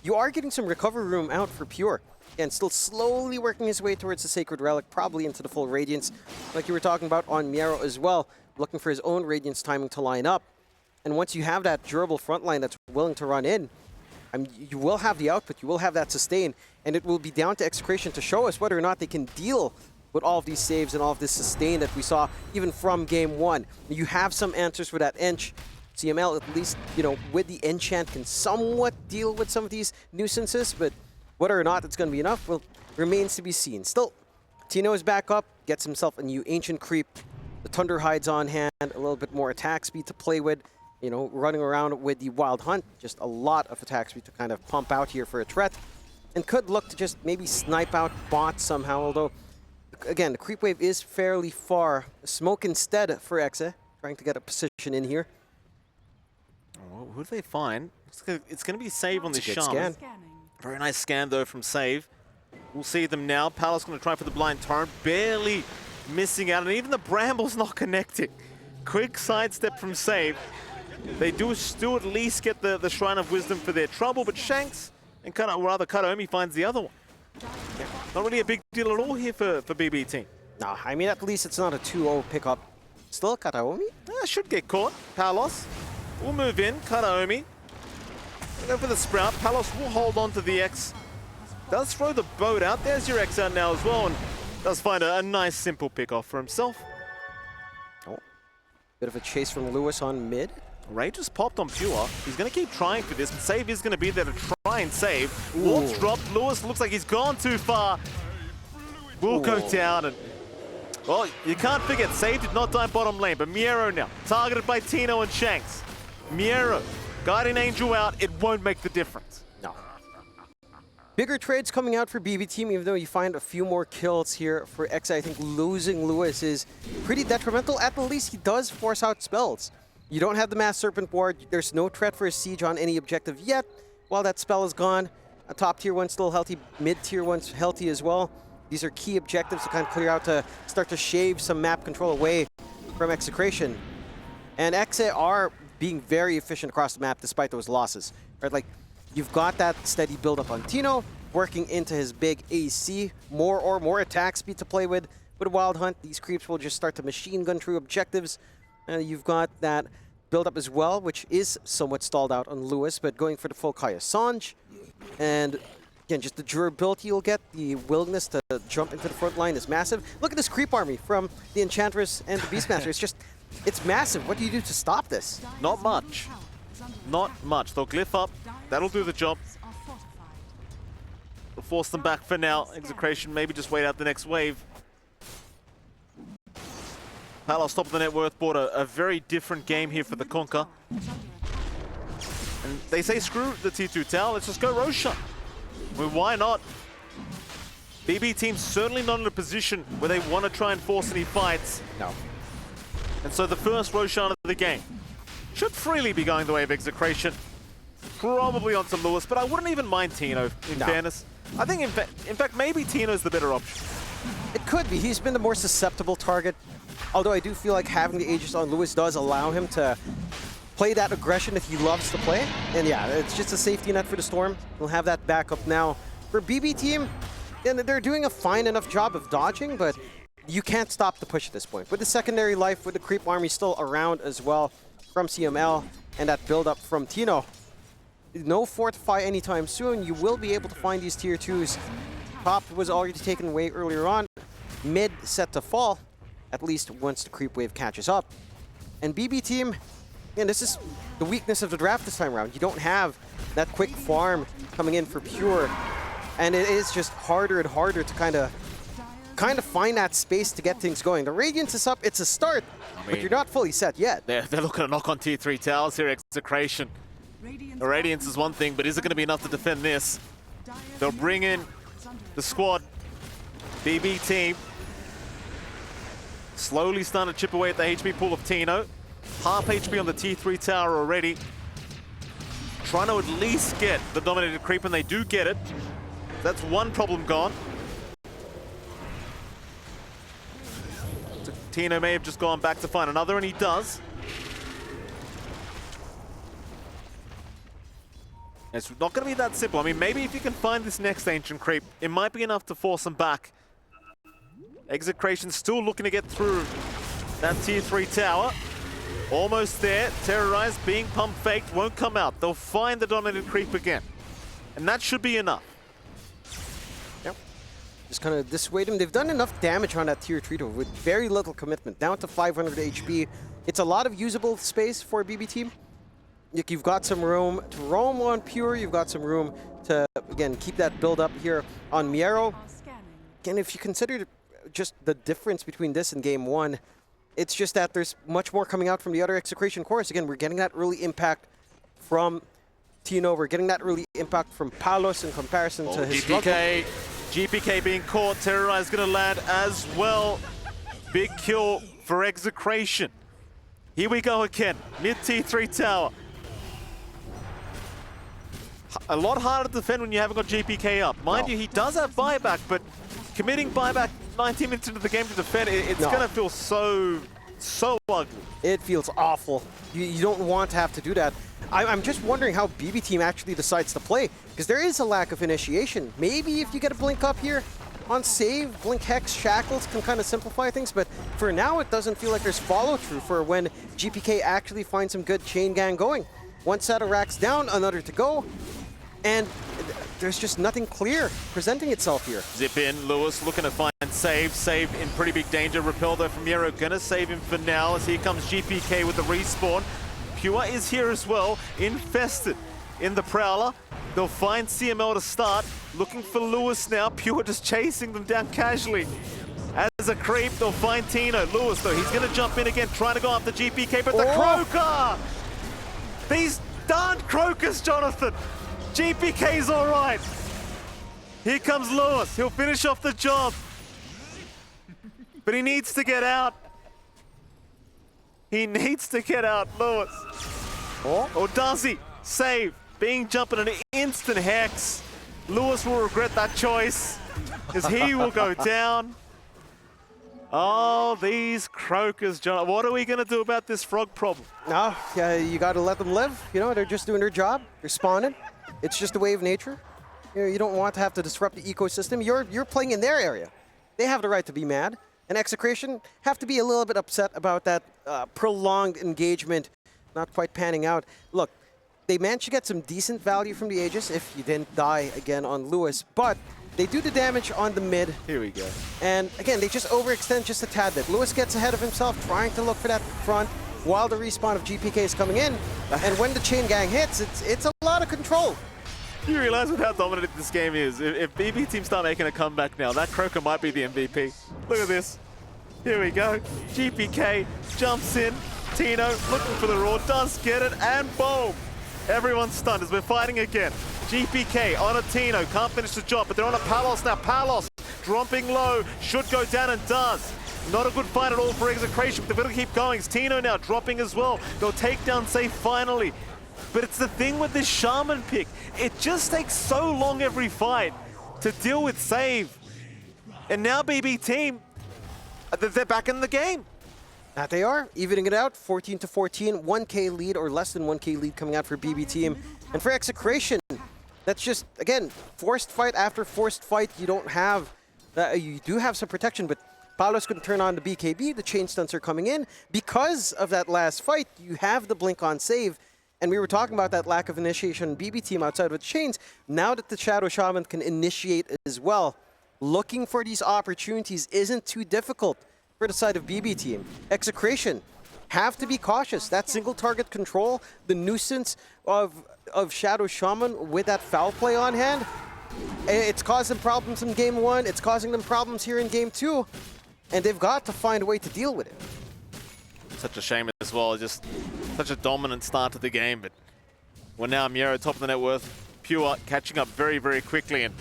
you are getting some recovery room out for Pure. Again, still slowly working his way towards the Sacred Relic, probably into the full Radiance, like you were talking about on Miero as well, looking for his own Radiance timing to line up. And once you have that durable front line that's willing to run in, you will have the output, you will have that sustain, and it will be down to Execration to show us whether or not they can deal with all of these saves and all of this sustain that we saw even from Game 1. You have some answers for that Ench. CML, at least, with the enchant, can somewhat deal with some of these nuisances, but whether or not it's going to be enough, well, remains to be seen. Still, Tino is back up, gets himself a new Ancient Creep. The Thunder Hides on hand, a little bit more attack speed to play with. Running around with the Wild Hunt, just a lot of attack speed to kind of pump out here for a threat. And could look to just maybe snipe out bots somehow, although, again, the creep wave is fairly far. Smoke instead for Exe, trying to get a position in here. who do they find? It's going to be Save on the Good Shaman. scan. Very nice scan, though, from Save. We'll see them now. Palace going to try for the blind torrent, barely missing out, and even the Bramble's not connecting. Quick sidestep from Save. They do still at least get the Shrine of Wisdom for their trouble, but Shanks and Kataomi finds the other one. Yeah. Not really a big deal at all here for BB team. No, I mean, at least it's not a 2-0 pickup. Still Kataomi? Should get caught. Palos will move in. Kataomi go for the Sprout. Palos will hold on to the X. Does throw the boat out. There's your X out now as well, and does find a nice simple pick-off for himself. Oh, bit of a chase from Lewis on mid. Ray just popped on Pure. He's going to keep trying for this, and Save is going to be there to try and save. Waltz dropped. Lewis looks like he's gone too far. Will go down, and well, you can't forget, Save did not die bottom lane, but Miero now, targeted by Tino and Shanks. Miero, Guardian Angel out, it won't make the difference. No. Bigger trades coming out for BB team, even though you find a few more kills here for X. I think losing Lewis is pretty detrimental. At the least, he does force out spells. You don't have the Mass Serpent board. There's no threat for a siege on any objective yet. While that spell is gone, a top tier one's still healthy, mid tier one's healthy as well. These are key objectives to kind of clear out to start to shave some map control away from Execration. And Exe are being very efficient across the map despite those losses. Right? Like, you've got that steady build-up on Tino, working into his big AC, more attack speed to play with. With a Wild Hunt, these creeps will just start to machine gun through objectives. You've got that build-up as well, which is somewhat stalled out on Lewis, but going for the full Kaya Sanj. And again, just the durability you'll get, the willingness to jump into the front line is massive. Look at this creep army from the Enchantress and the Beastmaster. It's massive. What do you do to stop this? Not much. Not much. They'll glyph up. That'll do the job. We'll force them back for now. Execration, maybe just wait out the next wave. Palos, top of the net worth, bought a very different game here for the Conquer. And they say screw the T2 tower, let's just go Roshan. Well, why not? BB team's certainly not in a position where they want to try and force any fights. No. And so the first Roshan of the game should freely be going the way of Execration. Probably onto Lewis, but I wouldn't even mind Tino, in fairness. I think, in fact, maybe Tino's the better option. It could be. He's been the more susceptible target. Although I do feel like having the Aegis on Lewis does allow him to play that aggression if he loves to play. And yeah, it's just a safety net for the Storm. We'll have that backup now. For BB team, and they're doing a fine enough job of dodging, but you can't stop the push at this point. With the secondary life, with the creep army still around as well from CML, and that build-up from Tino. No fortify anytime soon. You will be able to find these tier 2s. Top was already taken away earlier on. Mid set to fall, at least once the creep wave catches up. And BB team, and this is the weakness of the draft this time around. You don't have that quick farm coming in for Pure, and it is just harder and harder to kind of find that space to get things going. The Radiance is up, it's a start, but you're not fully set yet. They're looking to knock on tier 3 towers here, Execration. The Radiance is one thing, but is it going to be enough to defend this? They'll bring in the squad. BB team slowly starting to chip away at the HP pool of Tino. Half HP on the T3 tower already. Trying to at least get the dominated creep, and they do get it. That's one problem gone. So Tino may have just gone back to find another, and he does. It's not going to be that simple. I mean, maybe if you can find this next Ancient Creep, it might be enough to force them back. Execration still looking to get through that tier 3 tower. Almost there. Terrorized, being pump faked, won't come out. They'll find the dominated creep again. And that should be enough. Yep. Just kind of dissuade them. They've done enough damage on that tier 3 with very little commitment. Down to 500 HP. It's a lot of usable space for a BB team. You've got some room to roam on Pure. You've got some room to, again, keep that build up here on Miero. Again, if you consider just the difference between this and Game 1, it's just that there's much more coming out from the other Execration cores. Again, we're getting that early impact from Tino. We're getting that early impact from Palos in comparison to his GPK. GPK being caught. Terrorize going to land as well. Big kill for Execration. Here we go again. Mid T3 tower. a lot harder to defend when you haven't got GPK up. Mind you, he does have buyback, but committing buyback 19 minutes into the game to defend, it's going to feel so ugly. It feels awful. You don't want to have to do that. I'm just wondering how BB Team actually decides to play, because there is a lack of initiation. Maybe if you get a blink up here on save, blink hex, shackles can kind of simplify things, but for now it doesn't feel like there's follow-through for when GPK actually finds some good chain gang going. One set of racks down, another to go, and there's just nothing clear presenting itself here. Zip in, Lewis looking to find save. Save in pretty big danger. Repel though from Yero, gonna save him for now as here comes GPK with the respawn. Pure is here as well, infested in the Prowler. They'll find CML to start, looking for Lewis now. Pure just chasing them down casually. As a creep, they'll find Tino. Lewis though, he's gonna jump in again, trying to go after GPK, but the Croaker! These darn Crocus, Jonathan! GPK's all right. Here comes Lewis. He'll finish off the job. But he needs to get out. He needs to get out, Lewis. Or does he? Save. Being jumping an instant hex. Lewis will regret that choice, because he will go down. Oh, these Crocus, John. What are we going to do about this frog problem? No, you got to let them live. You know, they're just doing their job. They're spawning. It's just a way of nature. You know, you don't want to have to disrupt the ecosystem. You're playing in their area. They have the right to be mad. And Execration have to be a little bit upset about that prolonged engagement not quite panning out. Look, they managed to get some decent value from the Aegis if you didn't die again on Lewis, but they do the damage on the mid. Here we go. And again, they just overextend just a tad bit. Lewis gets ahead of himself, trying to look for that front while the respawn of GPK is coming in. And when the chain gang hits, it's a lot of control. You realize how dominant this game is. If BB Team start making a comeback now, that Croaker might be the MVP. Look at this. Here we go. GPK jumps in. Tino looking for the Raw, does get it, and boom! Everyone's stunned as we're fighting again. GPK on a Tino, can't finish the job, but they're on a Palos now. Palos dropping low, should go down and does. Not a good fight at all for Execration, but they've got to keep going. It's Tino now dropping as well. They'll take down Safe finally. But it's the thing with this Shaman pick. It just takes so long every fight to deal with Save. And now BB Team, they're back in the game. That they are, evening it out, 14-14, 1K lead or less than 1K lead coming out for BB Team. And for Execration, that's just, again, forced fight after forced fight. You don't have, you do have some protection, but Paolo's going to turn on the BKB. The chain stunts are coming in. Because of that last fight, you have the blink on save. And we were talking about that lack of initiation on BB Team outside with chains. Now that the Shadow Shaman can initiate as well, looking for these opportunities isn't too difficult for the side of BB Team. Execration have to be cautious. That single target control, the nuisance of Shadow Shaman with that foul play on hand, it's caused them problems in game one. It's causing them problems here in game two. And they've got to find a way to deal with it. Such a shame as well, just such a dominant start to the game, but we're now Miero top of the net worth. Pure catching up very, very quickly, and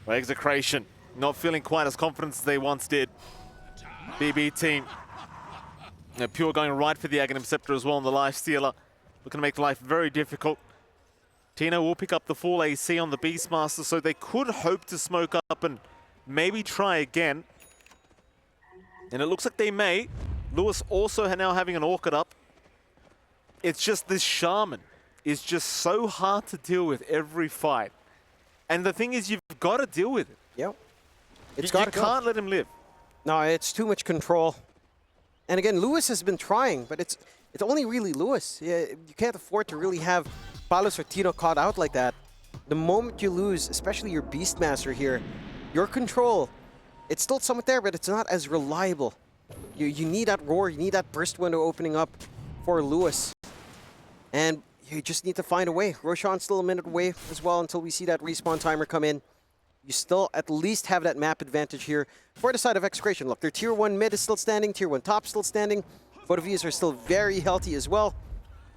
Execration not feeling quite as confident as they once did. BB Team. Now Pure going right for the Aghanim Scepter as well on the Life Stealer. Looking to make life very difficult. Tino will pick up the full AC on the Beastmaster, so they could hope to smoke up and maybe try again. And it looks like they may. Lewis also now having an Orchid up. It's just this Shaman is just so hard to deal with every fight. And the thing is, you've got to deal with it. Yep. You can't let him live. No, it's too much control. And again, Lewis has been trying, but it's only really Lewis. Yeah, you can't afford to really have Palos or Tino caught out like that. The moment you lose, especially your Beastmaster here, your control, it's still somewhat there, but it's not as reliable. You need that roar, you need that burst window opening up for Lewis. And you just need to find a way. Roshan's still a minute away as well until we see that respawn timer come in. You still at least have that map advantage here for the side of Execration. Look, their tier 1 mid is still standing, tier 1 top still standing. Both of these are still very healthy as well.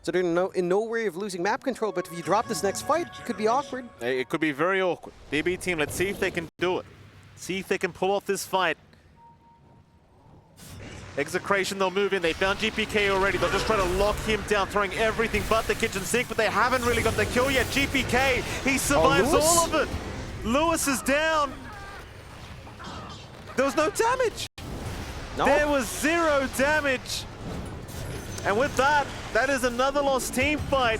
So they're in no worry of losing map control, but if you drop this next fight, it could be awkward. It could be very awkward. BB Team, let's see if they can do it. See if they can pull off this fight. Execration, they'll move in. They found GPK already. They'll just try to lock him down, throwing everything but the kitchen sink, but they haven't really got the kill yet. GPK, he survives all of it. Lewis is down. There was no damage. No. There was 0 damage. And with that, that is another lost team fight.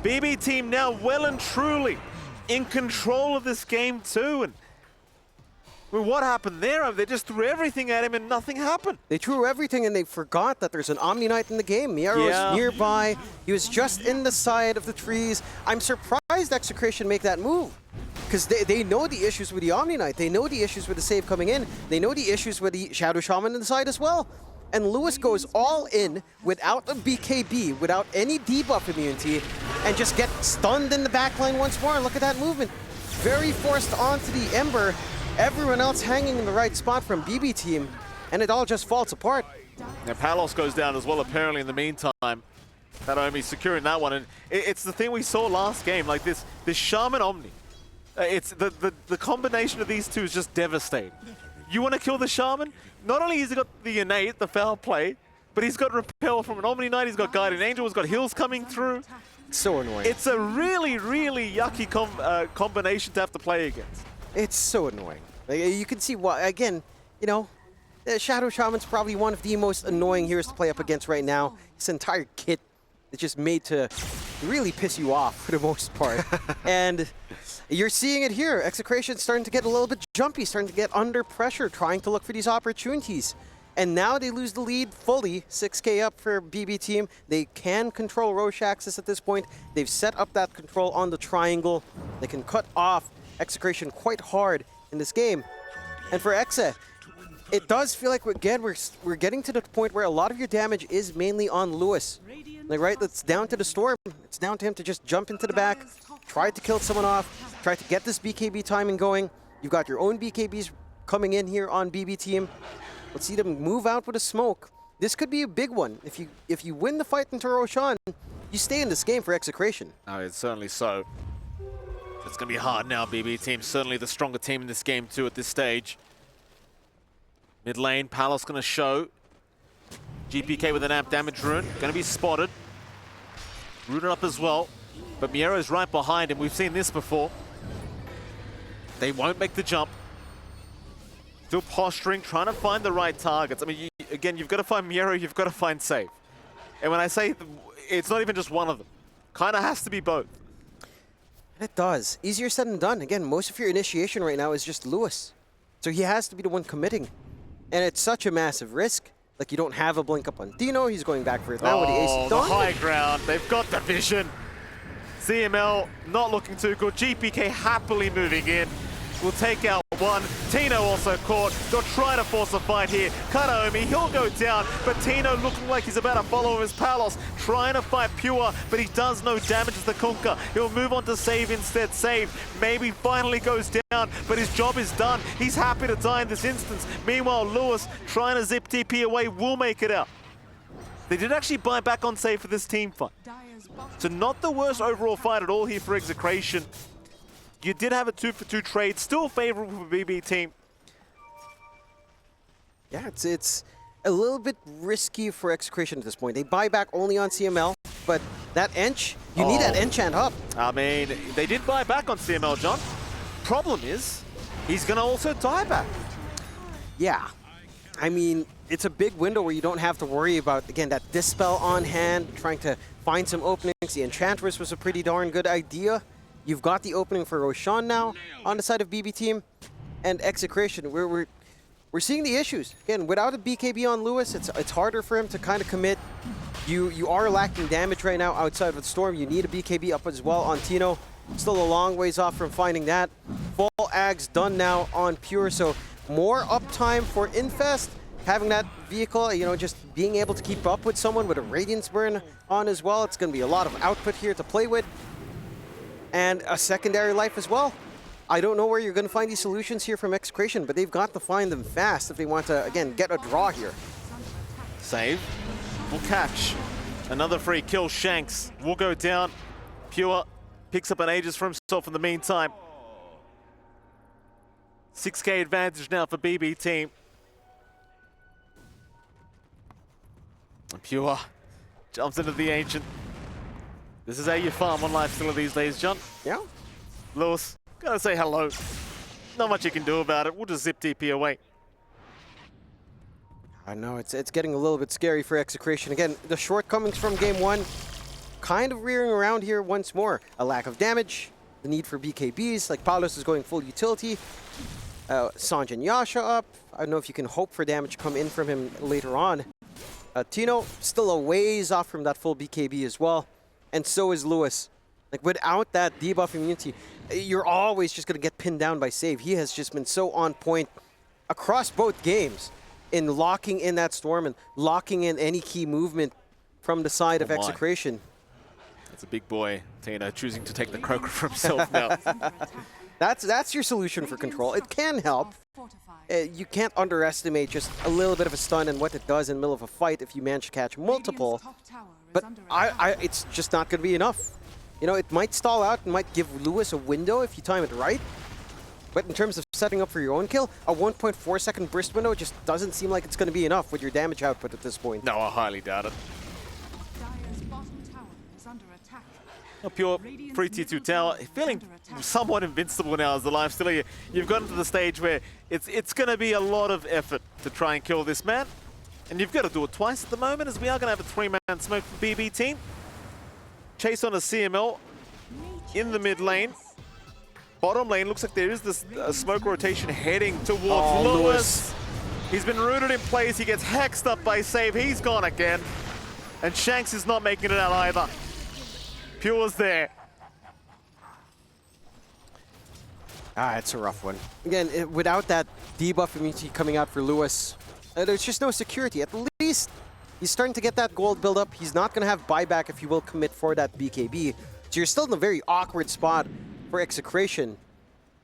BB team now well and truly in control of this game too. And well, what happened there? They just threw everything at him and nothing happened. They threw everything and they forgot that there's an Omni Knight in the game. Miero's nearby. He was just in the side of the trees. I'm surprised Execration make that move. Because they know the issues with the Omni Knight. They know the issues with the save coming in. They know the issues with the Shadow Shaman in the side as well. And Lewis goes all in without a BKB, without any debuff immunity, and just get stunned in the backline once more. Look at that movement. Very forced onto the Ember. Everyone else hanging in the right spot from BB team, and it all just falls apart. Now Palos goes down as well, apparently, in the meantime. Naomi securing that one, and it's the thing we saw last game, like this Shaman Omni. It's the combination of these two is just devastating. You want to kill the Shaman? Not only has he got the innate, the foul play, but he's got repel from an Omni Knight, he's got Guardian Angel, he's got heals coming through. So annoying. It's a really, really yucky combination to have to play against. It's so annoying. Like, you can see why, again, you know, Shadow Shaman's probably one of the most annoying heroes to play up against right now. His entire kit is just made to really piss you off for the most part. And you're seeing it here. Execration's starting to get a little bit jumpy, starting to get under pressure, trying to look for these opportunities. And now they lose the lead fully, 6K up for BB team. They can control Roche axis at this point. They've set up that control on the triangle. They can cut off Execration quite hard in this game. And for Exe, it does feel like, again, we're getting to the point where a lot of your damage is mainly on Lewis. Like, right, it's down to the Storm. It's down to him to just jump into the back, try to kill someone off, try to get this BKB timing going. You've got your own BKBs coming in here on BB team. Let's see them move out with a smoke. This could be a big one. If you win the fight into Roshan, you stay in this game for Execration. Oh, it's certainly so. It's going to be hard now, BB team. Certainly the stronger team in this game too at this stage. Mid lane, Palos going to show. GPK with an amp damage rune. Going to be spotted. Rooted up as well. But Miero's right behind him. We've seen this before. They won't make the jump. Still posturing, trying to find the right targets. I mean, again, you've got to find Miero, you've got to find Save. And when I say it's not even just one of them, kind of has to be both. It does. Easier said than done. Again, most of your initiation right now is just Lewis. So he has to be the one committing. And it's such a massive risk. Like, you don't have a blink up on Dino. He's going back for it now with the ace done. The high ground. They've got the vision. CML not looking too good. GPK happily moving in. Will take out one. Tino also caught. They'll try to force a fight here. Kataomi, he'll go down, but Tino looking like he's about to follow his Palos, trying to fight Pure, but he does no damage to the Kunkka. He'll move on to Save instead. Save maybe finally goes down, but his job is done. He's happy to die in this instance. Meanwhile, Lewis trying to zip TP away will make it out. They did actually buy back on Save for this team fight. So not the worst overall fight at all here for Execration. You did have a 2-for-2 trade, still favorable for BB team. Yeah, it's a little bit risky for Execration at this point. They buy back only on CML, but that ench, you need that enchant up. I mean, they did buy back on CML, John. Problem is, he's going to also die back. Yeah. I mean, it's a big window where you don't have to worry about, again, that Dispel on hand, trying to find some openings. The Enchantress was a pretty darn good idea. You've got the opening for Roshan now on the side of BB team, and Execration. We're seeing the issues. Again, without a BKB on Lewis, it's harder for him to kind of commit. You are lacking damage right now outside of the Storm. You need a BKB up as well on Tino. Still a long ways off from finding that. Full Ags done now on Pure, so more uptime for Infest. Having that vehicle, you know, just being able to keep up with someone with a Radiance Burn on as well. It's going to be a lot of output here to play with. And a secondary life as well. I don't know where you're going to find these solutions here from Execration, but they've got to find them fast if they want to, again, get a draw here. Save. Will catch. Another free kill. Shanks will go down. Pure picks up an Aegis for himself in the meantime. 6K advantage now for BB team. Pure jumps into the Ancient. This is how you farm on Lifestealer these days, John. Yeah. Lewis, gotta say hello. Not much you can do about it. We'll just zip TP away. I know, it's getting a little bit scary for Execration. Again, the shortcomings from game one kind of rearing around here once more. A lack of damage, the need for BKBs, like Paulus is going full utility. Sanj and Yasha up. I don't know if you can hope for damage to come in from him later on. Tino, still a ways off from that full BKB as well. And so is Lewis. Like, without that debuff immunity, you're always just going to get pinned down by Save. He has just been so on point across both games in locking in that storm and locking in any key movement from the side of Execration. That's a big boy, Tino, choosing to take the Croaker for himself now. That's your solution for control. It can help. You can't underestimate just a little bit of a stun and what it does in the middle of a fight if you manage to catch multiple. But it's just not going to be enough. You know, it might stall out and might give Lewis a window if you time it right. But in terms of setting up for your own kill, a 1.4 second burst window just doesn't seem like it's going to be enough with your damage output at this point. No, I highly doubt it. Pure free T2 tower, feeling somewhat invincible now as the Lifestealer. You've gotten to the stage where it's going to be a lot of effort to try and kill this man. And you've got to do it twice at the moment, as we are going to have a 3-man smoke for BB team. Chase on a CML in the mid lane. Bottom lane looks like there is this smoke rotation heading towards Lewis. He's been rooted in place. He gets hexed up by Save. He's gone again. And Shanks is not making it out either. Pure's there. It's a rough one. Again, without that debuff immunity coming out for Lewis, there's just no security. At least he's starting to get that gold build up. He's not going to have buyback if you will commit for that BKB. So you're still in a very awkward spot for Execration.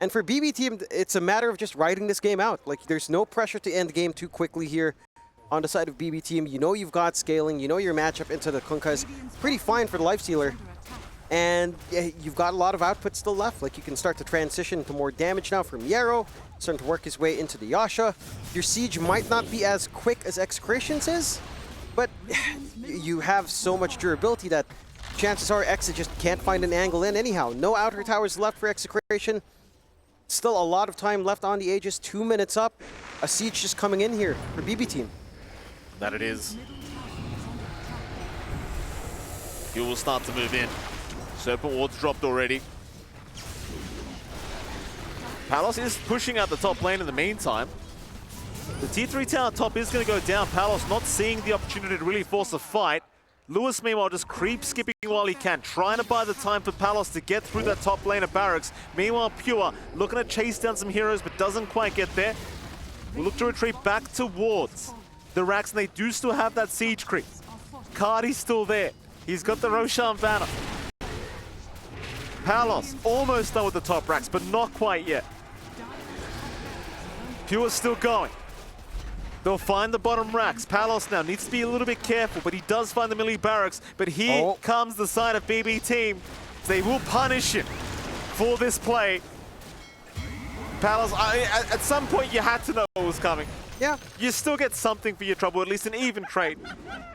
And for BB team, it's a matter of just riding this game out. Like, there's no pressure to end the game too quickly here on the side of BB team. You know you've got scaling. You know your matchup into the Kunkka is pretty fine for the Lifestealer. And you've got a lot of output still left. Like, you can start to transition to more damage now from Yarrow, starting to work his way into the Yasha. Your siege might not be as quick as Execration's is, but you have so much durability that chances are Exa just can't find an angle in anyhow. No outer towers left for Execration. Still a lot of time left on the Aegis, 2 minutes up. A siege just coming in here for BB team. That it is. You will start to move in. Serpent Ward's dropped already. Palos is pushing out the top lane in the meantime. The T3 tower top is going to go down. Palos not seeing the opportunity to really force a fight. Lewis, meanwhile, just creep skipping while he can, trying to buy the time for Palos to get through that top lane of barracks. Meanwhile, Pure looking to chase down some heroes, but doesn't quite get there. We'll look to retreat back towards the racks, and they do still have that siege creep. Cardi's still there. He's got the Roshan banner. Palos almost done with the top racks, but not quite yet. Pure's still going. They'll find the bottom racks. Palos now needs to be a little bit careful, but he does find the melee barracks. But here comes the side of BB team. They will punish him for this play. Palos, at some point you had to know what was coming. Yeah. You still get something for your trouble, at least an even trade.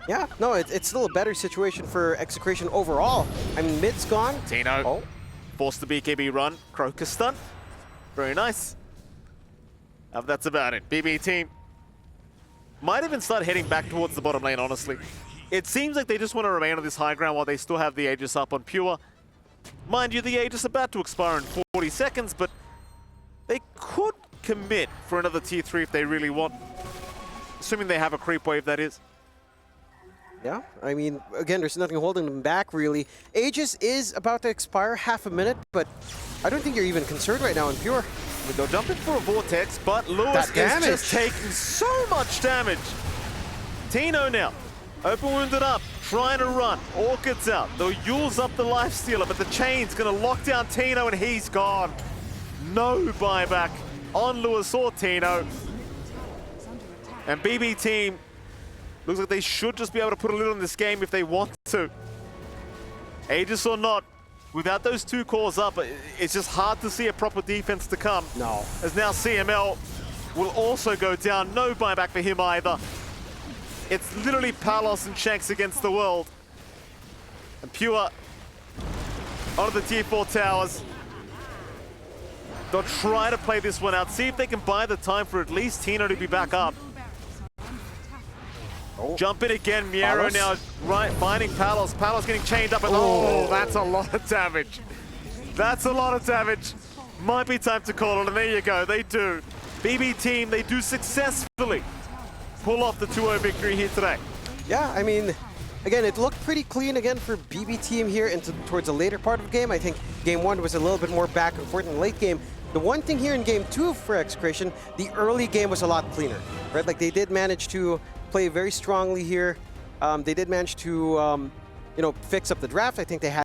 Yeah, no, it's still a better situation for Execration overall. I mean, mid's gone. Tino forced the BKB run. Crocus stun. Very nice. That's about it. BB team might even start heading back towards the bottom lane, honestly. It seems like they just want to remain on this high ground while they still have the Aegis up on Pure. Mind you, the Aegis about to expire in 40 seconds, but they could commit for another T3 if they really want. Assuming they have a creep wave, that is. Yeah, I mean, again, there's nothing holding them back, really. Aegis is about to expire, half a minute, but I don't think you're even concerned right now in Pure. They'll jump in for a Vortex, but Lewis is just taking so much damage. Tino now, open wounded up, trying to run. Orchid's out. They'll use up the Lifestealer, but the chain's going to lock down Tino, and he's gone. No buyback on Lewis or Tino. And BB team looks like they should just be able to put a lid on this game if they want to. Aegis or not, without those two cores up, it's just hard to see a proper defense to come. No. As now CML will also go down. No buyback for him either. It's literally Palos and Shanks against the world. And Pure onto the tier 4 towers. They'll try to play this one out, see if they can buy the time for at least Tino to be back up. Oh. Jump in again, Miero Palos? now right, finding Palos. Palos getting chained up, and oh, that's a lot of damage. That's a lot of damage. Might be time to call it, and there you go, they do. BB team, they do successfully pull off the 2-0 victory here today. Yeah, I mean, again, it looked pretty clean again for BB team here towards the later part of the game. I think game 1 was a little bit more back and forth in the late game. The one thing here in game 2 for Execration, the early game was a lot cleaner, right? Like they did manage to play very strongly here. They did manage to, you know, fix up the draft. I think they had